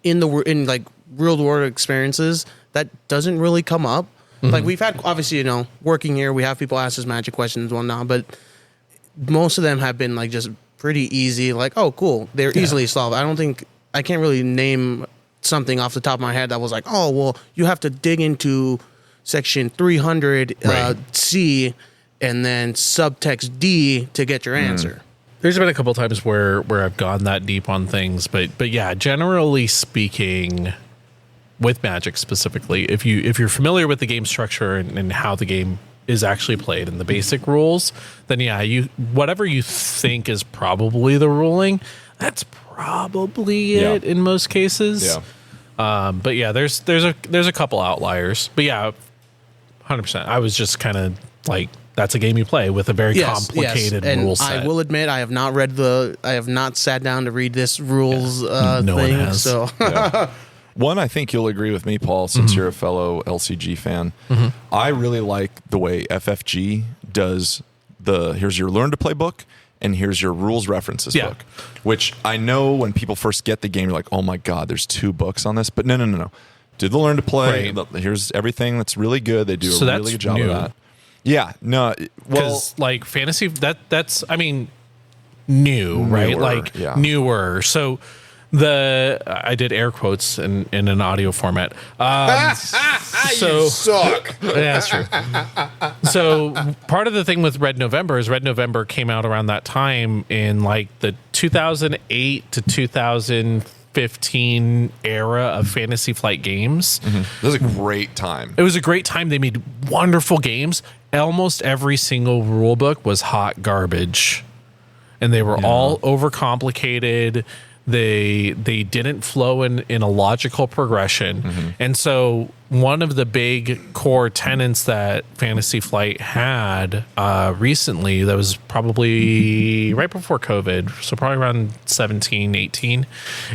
in like real world experiences, that doesn't really come up. Like we've had, obviously, you know, working here, we have people ask us magic questions and whatnot, but most of them have been like just pretty easy. Like, oh, cool, they're easily solved. I can't really name something off the top of my head that was like, oh, well, you have to dig into section 300 C and then subtext D to get your answer. There's been a couple times where I've gone that deep on things, but yeah, generally speaking, with Magic specifically, if you're familiar with the game structure and how the game is actually played and the basic rules, then yeah, whatever you think is probably the ruling, that's probably it in most cases. Yeah. But yeah, there's a couple outliars. But yeah, 100%. I was just kind of like, that's a game you play with a very complicated rule set. I will admit, I have not sat down to read this rules no thing. One has. So One, I think you'll agree with me, Paul, since you're a fellow LCG fan. I really like the way FFG does here's your learn to play book and here's your rules references book, which I know when people first get the game, you're like, oh my God, there's 2 books on this. But no. Do the learn to play. Right. Here's everything that's really good. They do a really good job of that. Yeah, no, well, like fantasy, that's I mean, new, right? Like newer. So I did air quotes in an audio format. You suck. Yeah, that's true. So part of the thing with Red November is Red November came out around that time in like the 2008 to 2015 era of Fantasy Flight games. It was a great time. It was a great time. They made wonderful games. Almost every single rule book was hot garbage, and they were all overcomplicated. They didn't flow in a logical progression. And so one of the big core tenets that Fantasy Flight had recently, that was probably right before COVID, so probably around 17, 18,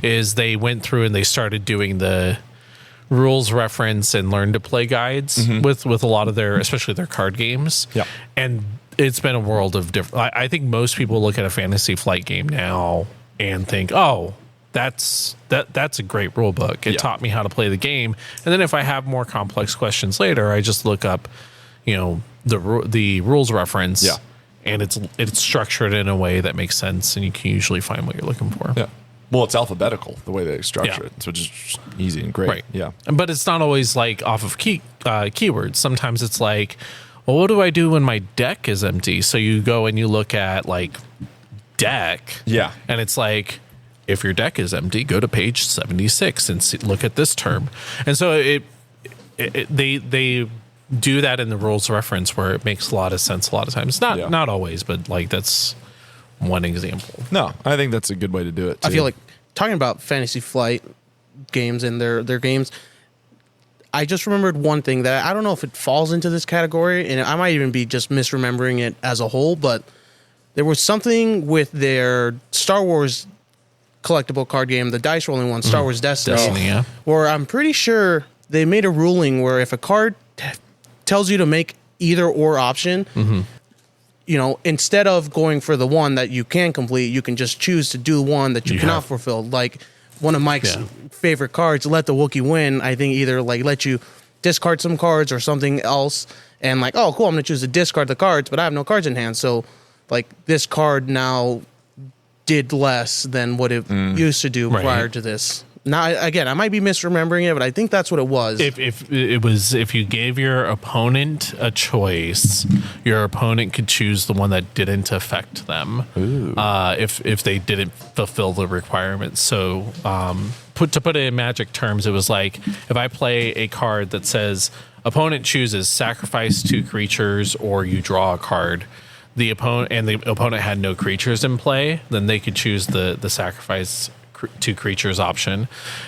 is they went through and they started doing the rules reference and learn to play guides with a lot of their, especially their card games. Yeah. And it's been a world of different. I think most people look at a Fantasy Flight game now and think, oh, that's a great rule book. It taught me how to play the game. And then if I have more complex questions later, I just look up, the rules reference. Yeah. And it's structured in a way that makes sense, and you can usually find what you're looking for. Yeah. Well, it's alphabetical the way they structure it, so it's just easy and great. Right. Yeah. But it's not always like off of keywords. Sometimes it's like, well, what do I do when my deck is empty? So you go and you look at like deck. Yeah. And it's like, if your deck is empty, go to page 76 and look at this term. And so they do that in the rules reference where it makes a lot of sense a lot of times. Not always, but like that's one example. No, I think that's a good way to do it too. I feel like talking about Fantasy Flight games and their games, I just remembered one thing that I don't know if it falls into this category, and I might even be just misremembering it as a whole, but there was something with their Star Wars collectible card game, the dice rolling one, Star Wars Destiny, where I'm pretty sure they made a ruling where if a card tells you to make either or option, instead of going for the one that you can complete, you can just choose to do one that you cannot fulfill. Like one of Mike's favorite cards, Let the Wookiee Win, I think either like let you discard some cards or something else, and like, oh, cool, I'm going to choose to discard the cards, but I have no cards in hand. So like this card now did less than what it used to do prior to this. Now, again, I might be misremembering it, but I think that's what it was. If you gave your opponent a choice, your opponent could choose the one that didn't affect them. If they didn't fulfill the requirements. So, to put it in Magic terms, it was like if I play a card that says opponent chooses sacrifice 2 creatures or you draw a card. The opponent had no creatures in play, then they could choose the sacrifice 2 creatures option.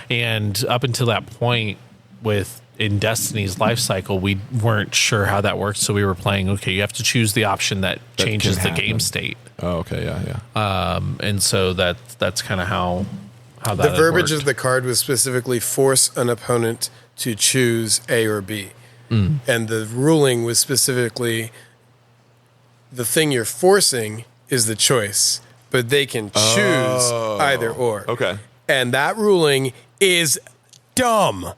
And up until that point in Destiny's life cycle, we weren't sure how that worked, so we were playing, okay, you have to choose the option that changes the game state. Oh, okay, yeah. And so that's kind of how that the verbiage worked. of the card was specifically force an opponent to choose A or B. And the ruling was specifically the thing you're forcing is the choice, but they can choose either or. Okay. And that ruling is dumb.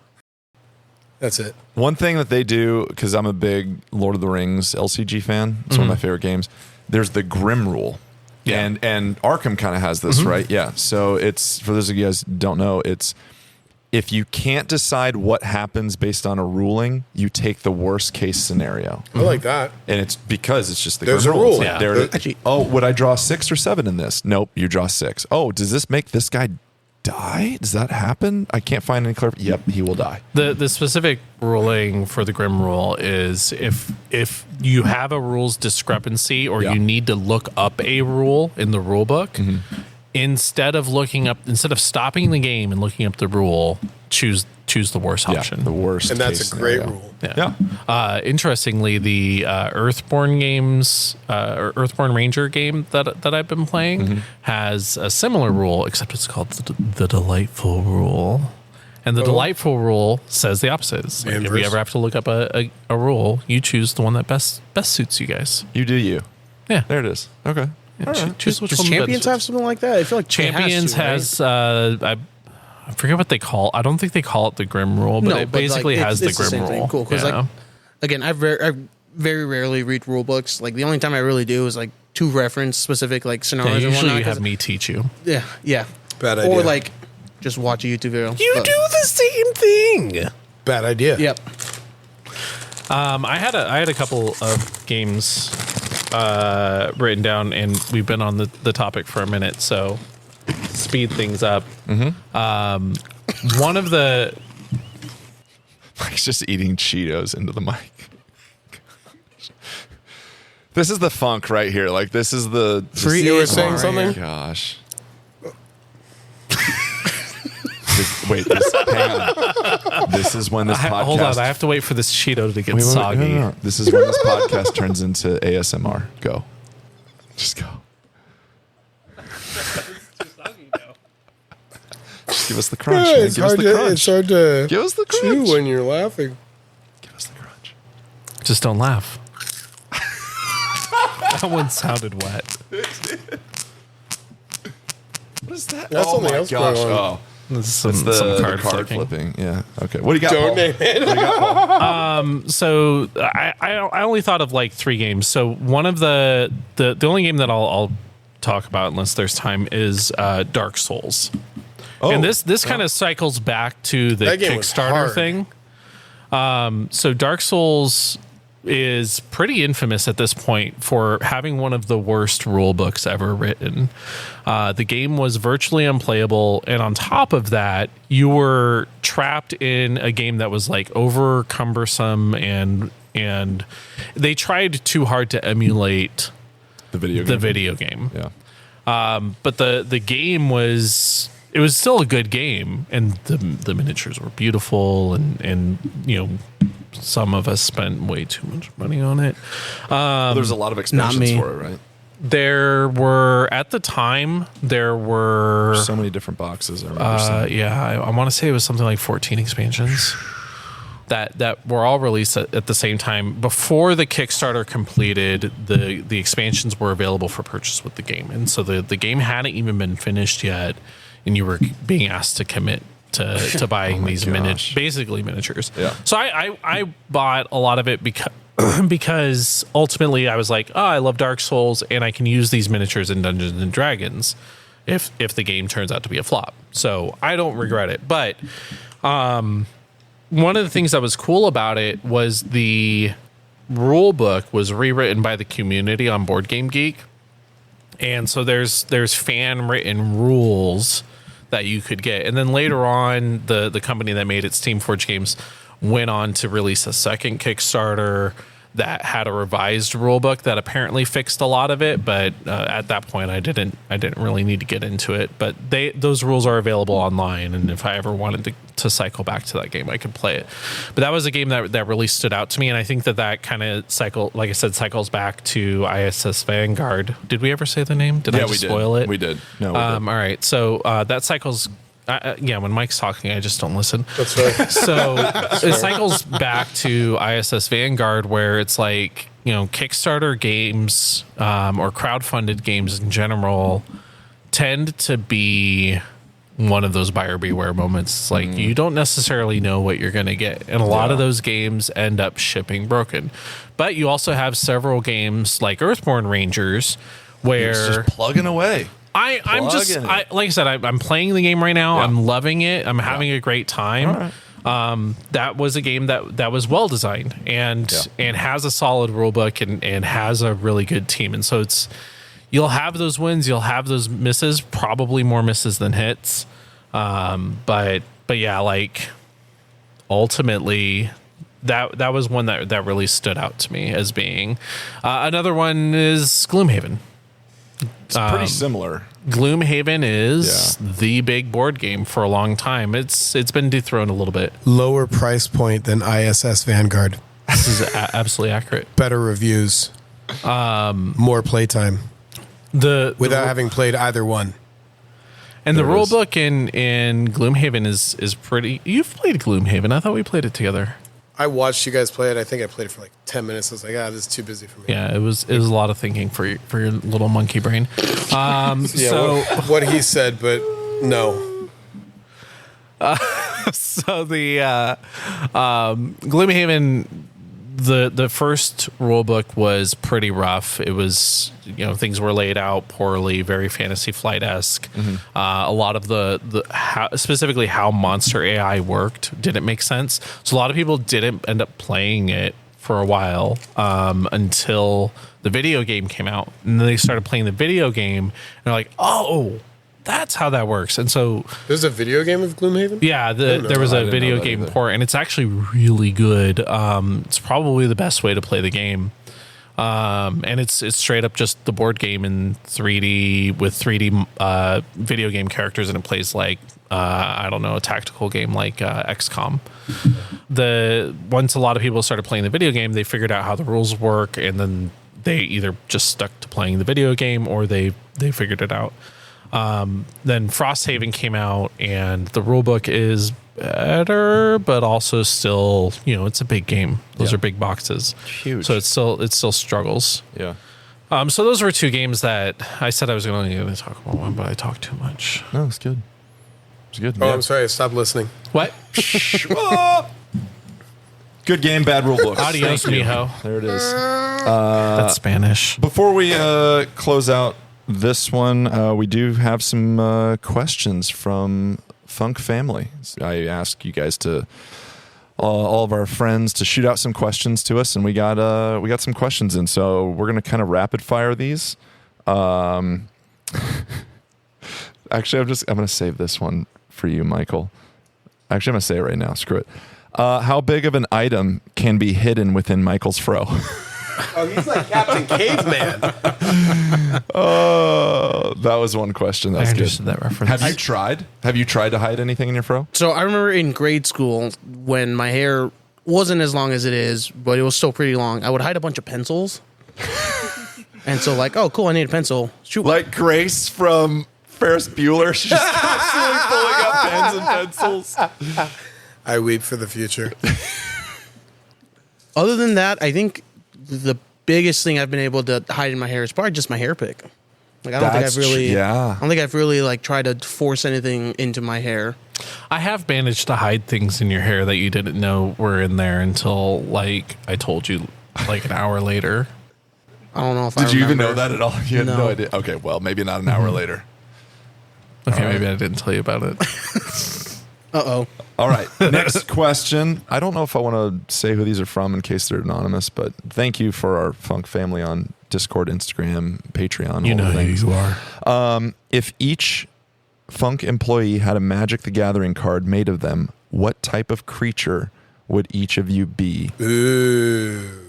That's it. One thing that they do, because I'm a big Lord of the Rings LCG fan, it's one of my favorite games, there's the Grim rule. Yeah. And Arkham kind of has this, right? Yeah. So it's, for those of you guys who don't know, it's if you can't decide what happens based on a ruling, you take the worst case scenario. I like that. And it's because it's just the There's Grim a rule. It's rule. like, Yeah. there it is. Actually- Oh, would I draw 6 or 7 in this? Nope, you draw 6. Oh, does this make this guy die? Does that happen? I can't find any clear. Yep, he will die. The specific ruling for the Grim rule is if you have a rules discrepancy or Yeah. you need to look up a rule in the rule book, instead of stopping the game and looking up the rule, choose the worst option. Yeah, the worst. And that's case a great scenario. rule. Yeah. Interestingly, the Earthborn games, or Earthborn Ranger game that I've been playing has a similar rule, except it's called the Delightful Rule. And the Delightful Rule says the opposite. It's like if you Inverse. ever have to look up a rule, you choose the one that best suits you guys. You do you. Yeah. There it is. Okay. Choose which Does one Champions best have suits. something like that? I feel like Champions it has to, right? has I forget what they call. I don't think they call it the Grim Rule, but it basically like, has it's the the Grim same Rule. thing. Cool, because like again, I very rarely read rule books. Like the only time I really do is like to reference specific like yeah, scenarios. and usually whatnot, you 'cause- have me teach you. Yeah. Bad idea. Or like just watch a YouTube video. You But- do the same thing. Bad idea. Yep. I had a couple of games written down, and we've been on the topic for a minute, so speed things up. One of the Mike's just eating Cheetos into the mic. This is the funk right here. Like this is the Free You were ASMR saying right something? here. Gosh. Hang on. This is when this podcast. hold on, I have to wait for this Cheeto to get Wait, soggy. no. This is when this podcast turns into ASMR. Go. Just go. Just give us the crunch. Yeah, man. it's Give us hard the to crunch. it's hard to Give us the chew crunch. when you're laughing. Give us the crunch. Just don't laugh. That one sounded wet. What is that? That's oh something my else gosh. going on. Oh. This is some, The some card, card, flipping. flipping. Yeah. Okay. What do you got, Don't Paul? name it. What do you got, Paul? So I only thought of like 3 games. So one of the only game that I'll talk about unless there's time is Dark Souls. Oh, And this kind of cycles back to the That game was Kickstarter hard. thing. So Dark Souls is pretty infamous at this point for having one of the worst rule books ever written. The game was virtually unplayable, and on top of that, you were trapped in a game that was like over cumbersome, and they tried too hard to emulate the video game. the video game. Yeah. But the game was still a good game, and the miniatures were beautiful, and you know, some of us spent way too much money on it. There's a lot of expansions me. for it, right? There were at the time So many different boxes. I remember seeing. yeah, I want to say it was something like 14 expansions that were all released at the same time. Before the Kickstarter completed, the expansions were available for purchase with the game, and so the game hadn't even been finished yet, and you were being asked to commit to buying these gosh. basically miniatures. Yeah. So I bought a lot of it because ultimately I was like, oh, I love Dark Souls, and I can use these miniatures in Dungeons and Dragons if the game turns out to be a flop. So I don't regret it. But one of the things that was cool about it was the rule book was rewritten by the community on Board Game Geek. And so there's fan written rules that you could get. And then later on, the company that made it, Steamforge Games, went on to release a second Kickstarter that had a revised rulebook that apparently fixed a lot of it. But at that point, I didn't really need to get into it. But those rules are available online, and if I ever wanted to cycle back to that game, I could play it. But that was a game that really stood out to me, and I think that kind of like I said, cycles back to ISS Vanguard. Did we ever say the name? Did I just spoil it? We did. No, we All did. right. So that cycles when Mike's talking, I just don't listen. That's right. So it cycles back to ISS Vanguard, where it's like, Kickstarter games or crowdfunded games in general tend to be one of those buyer beware moments. It's like you don't necessarily know what you're going to get. And a lot of those games end up shipping broken. But you also have several games like Earthborn Rangers where It's just plugging away. like I said, I'm playing the game right now. Yeah. I'm loving it. I'm having a great time. All That was a game that was well designed and has a solid rule book and has a really good team. And so you'll have those wins, you'll have those misses, probably more misses than hits. But yeah, like ultimately that was one that really stood out to me as being another one is Gloomhaven. It's pretty similar. Gloomhaven is the big board game for a long time. It's been dethroned a little bit. Lower price point than ISS Vanguard. This is absolutely accurate. Better reviews. More playtime. Without having played either one. And the rule book in Gloomhaven is pretty. You've played Gloomhaven. I thought we played it together. I watched you guys play it. I think I played it for like 10 minutes. I was like, this is too busy for me. Yeah, it was a lot of thinking for your little monkey brain. So what he said, but no. So the Gloomhaven, the first rule book was pretty rough. It was, things were laid out poorly, very Fantasy Flight-esque. A lot of specifically how monster AI worked didn't make sense. So a lot of people didn't end up playing it for a while until the video game came out. And then they started playing the video game and they're like, oh, that's how that works. And so there's a video game of Gloomhaven? Yeah, there was a video game port, and it's actually really good. It's probably the best way to play the game. And it's straight up just the board game in 3D with 3D video game characters, and it plays like a tactical game like XCOM. Once a lot of people started playing the video game, they figured out how the rules work, and then they either just stuck to playing the video game or they figured it out. Then Frosthaven came out, and the rulebook is better, but also still, it's a big game. Those are big boxes. Huge. So it still struggles. Yeah. So those were two games that I said I was only going to talk about one, but I talked too much. No, it's good. It's good. Oh, I'm sorry. I stopped listening. What? Good game, bad rule book. Adios, mijo. There it is. That's Spanish. Before we close out this one, we do have some questions from Funk Family. I asked you guys to all of our friends to shoot out some questions to us, and we got some questions in. So we're gonna kind of rapid fire these. Actually, I'm gonna save this one for you, Michael. Actually, I'm gonna say it right now. Screw it. How big of an item can be hidden within Michael's fro? Oh, he's like Captain Caveman. Oh, that was one question. That's I good. understood that reference. Have you tried? Have you tried to hide anything in your fro? So I remember in grade school when my hair wasn't as long as it is, but it was still pretty long. I would hide a bunch of pencils. And so like, oh, cool, I need a pencil. Shoot. Like Grace from Ferris Bueller. She's just constantly pulling up pens and pencils. I weep for the future. Other than that, I think the biggest thing I've been able to hide in my hair is probably just my hair pick. Like I don't think I've really like tried to force anything into my hair. I have managed to hide things in your hair that you didn't know were in there until like I told you like an hour later. I don't know if Did you even know that at all? You had no No. idea. Okay, well, maybe not an hour later. Okay, maybe I didn't tell you about it. Uh-oh. All right, next question. I don't know if I want to say who these are from in case they're anonymous, but thank you for our Funk family on Discord, Instagram, Patreon. You all know the who things. you are. If each Funk employee had a Magic the Gathering card made of them, what type of creature would each of you be? Ooh.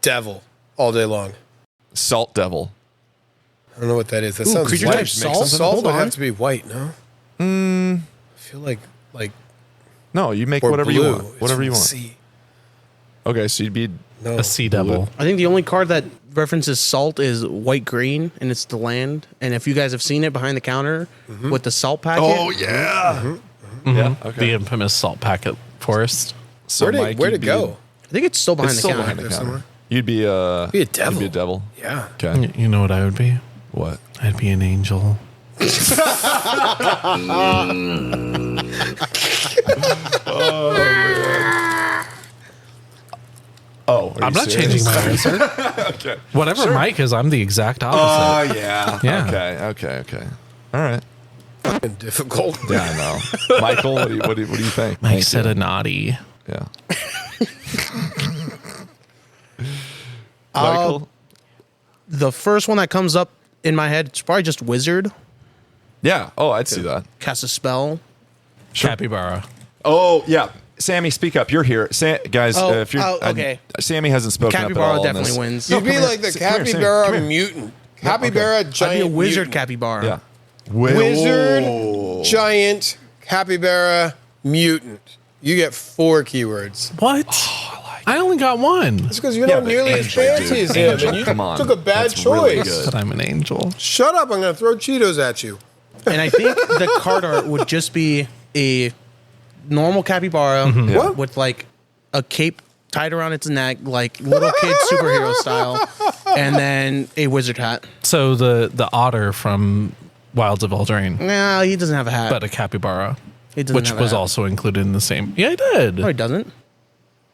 Devil. All day long. Salt Devil. I don't know what that is. That Ooh, sounds creature white. type salt? Salt Hold would on. have to be white, no? I feel like No, you make or whatever blue. you want. It's Whatever from you the want. sea. Okay, so you'd be No. A sea devil. I think the only card that references salt is white green, and it's the land. And if you guys have seen it behind the counter with the salt packet, Oh yeah. Yeah. Okay. The infamous salt packet forest. So Where'd Mike, it you'd be- go? I think it's still behind It's the still counter. behind the counter. somewhere. You'd be a Be a devil. You'd be a devil. Yeah. Okay. You know what I would be? What? I'd be an angel. Oh, I'm not changing my answer. Okay. Whatever Mike is, I'm the exact opposite. Yeah. Yeah. Okay. All right. Fucking difficult. Yeah, I know. Michael, what do you think? Mike said a naughty. Yeah. Michael. The first one that comes up in my head, it's probably just wizard. Yeah. Oh, I'd see that. Cast a spell. Capybara. Oh, yeah. Sammy, speak up. You're here, guys. Oh, If you're okay. Sammy hasn't spoken Capybara up at all. definitely on this. wins. You'd be like the Come here, Sammy. capybara Come here. mutant. Capybara giant I'd be a wizard mutant. capybara. Yeah. Wizard, giant, capybara, mutant. You get 4 keywords. What? I only got one. It's because you're Yeah, not but nearly as Angel, fancy dude. as him, Angel, and you come on. took a bad That's really choice. good. But I'm an angel. Shut up! I'm going to throw Cheetos at you. And I think the card art would just be a normal capybara What? with like a cape tied around its neck, like little kid superhero style, and then a wizard hat. So the otter from Wilds of Eldraine, No, he doesn't have a hat. but a capybara, He doesn't which have a was hat. also included in the same. Yeah, he did. No, he doesn't.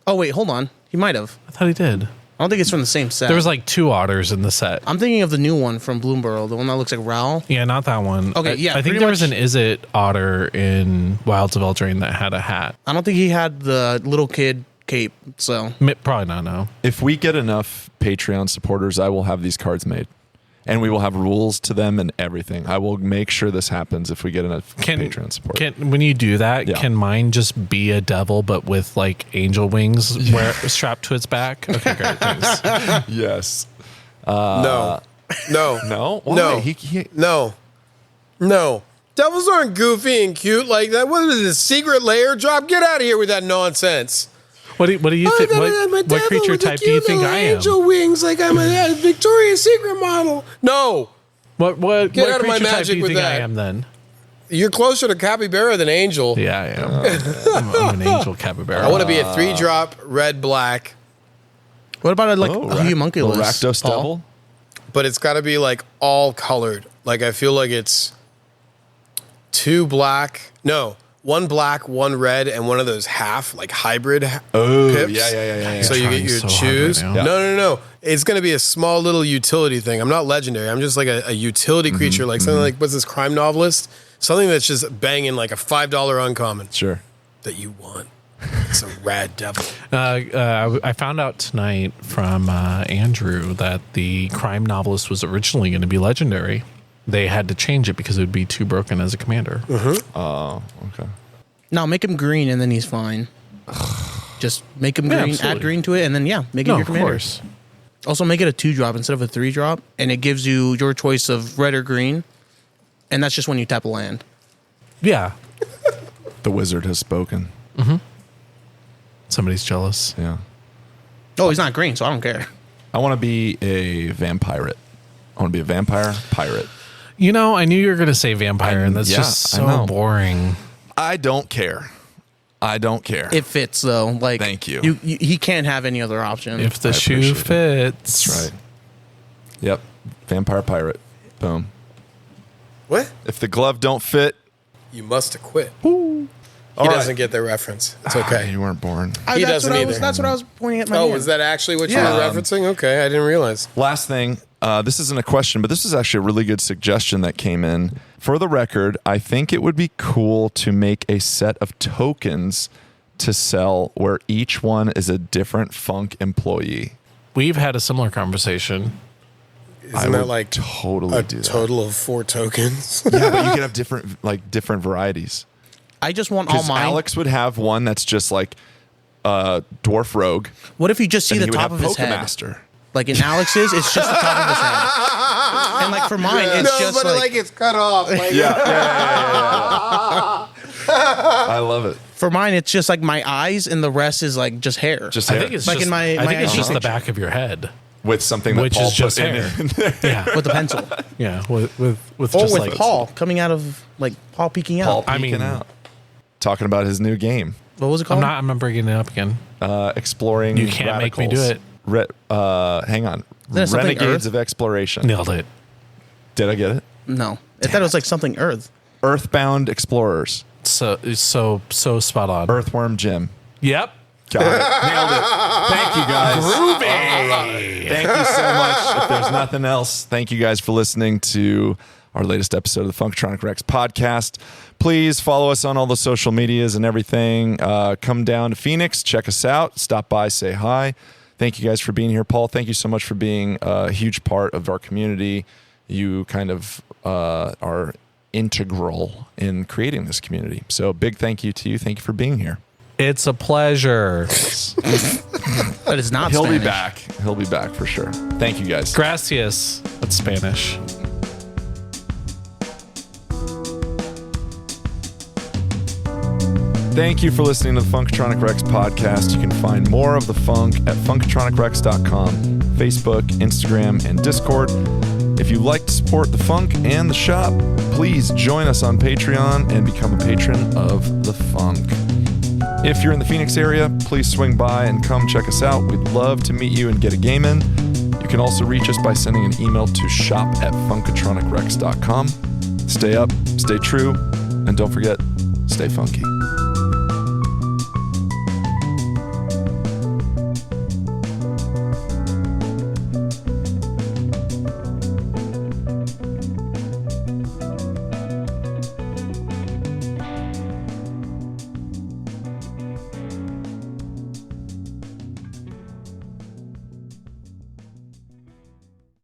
Oh wait, hold on. He might have. I thought he did. I don't think it's from the same set. There was like 2 otters in the set. I'm thinking of the new one from Bloomborough, the one that looks like Raoul. Yeah, not that one. Okay, I yeah, think pretty there was much- an Izzet otter in Wilds of Eldraine that had a hat. I don't think he had the little kid cape. So Probably not. No. If we get enough Patreon supporters, I will have these cards made. And we will have rules to them and everything. I will make sure this happens if we get enough Patreon support. When you do that, Yeah. can mine just be a devil but with like angel wings strapped to its back? Okay, great. Thanks. Yes. No. No. No? Why? No. He- No. No. Devils aren't goofy and cute like that. What is this, secret layer drop? Get out of here with that nonsense. What do you think? What creature type do you think I am? Angel wings like I'm a Victoria's Secret model. No. What Get out of my creature type magic do you with think I that. am then? You're closer to capybara than angel. Yeah, I am. I'm an angel capybara. I want to be a 3-drop red black, what about a Little homunculus? Rakdos Paul? Devil? but it's got to be like all colored. Like I feel like it's 2 black. No, 1 black, 1 red, and one of those half like hybrid pips. Yeah. So you get Trying your so hard choose. right now. No. It's going to be a small little utility thing. I'm not legendary. I'm just like a utility creature, like something like, what's this, crime novelist? Something that's just banging like a $5 uncommon Sure. that you want. It's a rad devil. I found out tonight from Andrew that the crime novelist was originally going to be legendary. They had to change it because it would be too broken as a commander. Oh, okay. No, make him green and then he's fine. Just make him Yeah, green, absolutely. add green to it, and then make it No, your of commander. course. Also, make it a 2-drop instead of a 3-drop, and it gives you your choice of red or green, and that's just when you tap a land. Yeah. The wizard has spoken. Somebody's jealous. Yeah. Oh, he's not green, so I don't care. I want to be a vampire. I want to be a vampire pirate. You know, I knew you were going to say vampire, and that's yeah, just I so know. boring. I don't care. It fits though. Like, Thank you. He can't have any other option. If the I shoe appreciate it. fits. That's right. Yep. Vampire pirate. Boom. What? If the glove don't fit, You must have quit. all He right. doesn't get the reference. It's okay. You weren't born. He that's doesn't what I either. was, that's what I was pointing at my Oh, hand. was that actually what you Yeah. were referencing? Okay, I didn't realize. Last thing, this isn't a question, but this is actually a really good suggestion that came in. For the record, I think it would be cool to make a set of tokens to sell where each one is a different Funk employee. We've had a similar conversation. Isn't that would like totally a do that. total of 4 tokens? Yeah, but you can have different varieties. I just want all Because mine. Alex would have one that's just like dwarf rogue. What if you just see and the he would top have of his head? Pokemaster. Like in Alex's, it's just the top of his head. And like for mine, it's no, just but like it's cut off. Like, I love it. for mine, it's just like my eyes, and the rest is like just hair. Just I hair. think it's Like just, in my I think it's ID just the picture. back of your head. with something that Which Paul is just put hair. in there. Yeah. with a pencil. Yeah. With Or just with like Paul coming out of, like, Paul peeking Paul out. peeking out. Talking about his new game. What was it called? I'm bringing it up again. Exploring You can't make me do it. Hang on. Isn't it something Renegades Earth? of Exploration. Nailed it. Did I get it? No. I thought it was like something Earth. Earthbound Explorers. So spot on. Earthworm Jim. Yep. Got it. Nailed it. Thank you guys. Groovy. Thank you so much. If there's nothing else, thank you guys for listening to our latest episode of the Funkatronic Rex podcast. Please follow us on all the social medias and everything. Come down to Phoenix, check us out, stop by, say hi. Thank you guys for being here. Paul, thank you so much for being a huge part of our community. You kind of are integral in creating this community. So big thank you to you. Thank you for being here. It's a pleasure. But it's not He'll Spanish. be back. He'll be back for sure. Thank you guys. Gracias. That's Spanish. Thank you for listening to the Funkatronic Rex podcast. You can find more of the funk at funkatronicrex.com, Facebook, Instagram, and Discord. If you'd like to support the funk and the shop, please join us on Patreon and become a patron of the funk. If you're in the Phoenix area, please swing by and come check us out. We'd love to meet you and get a game in. You can also reach us by sending an email to shop@funkatronicrex.com. Stay up, stay true, and don't forget, stay funky.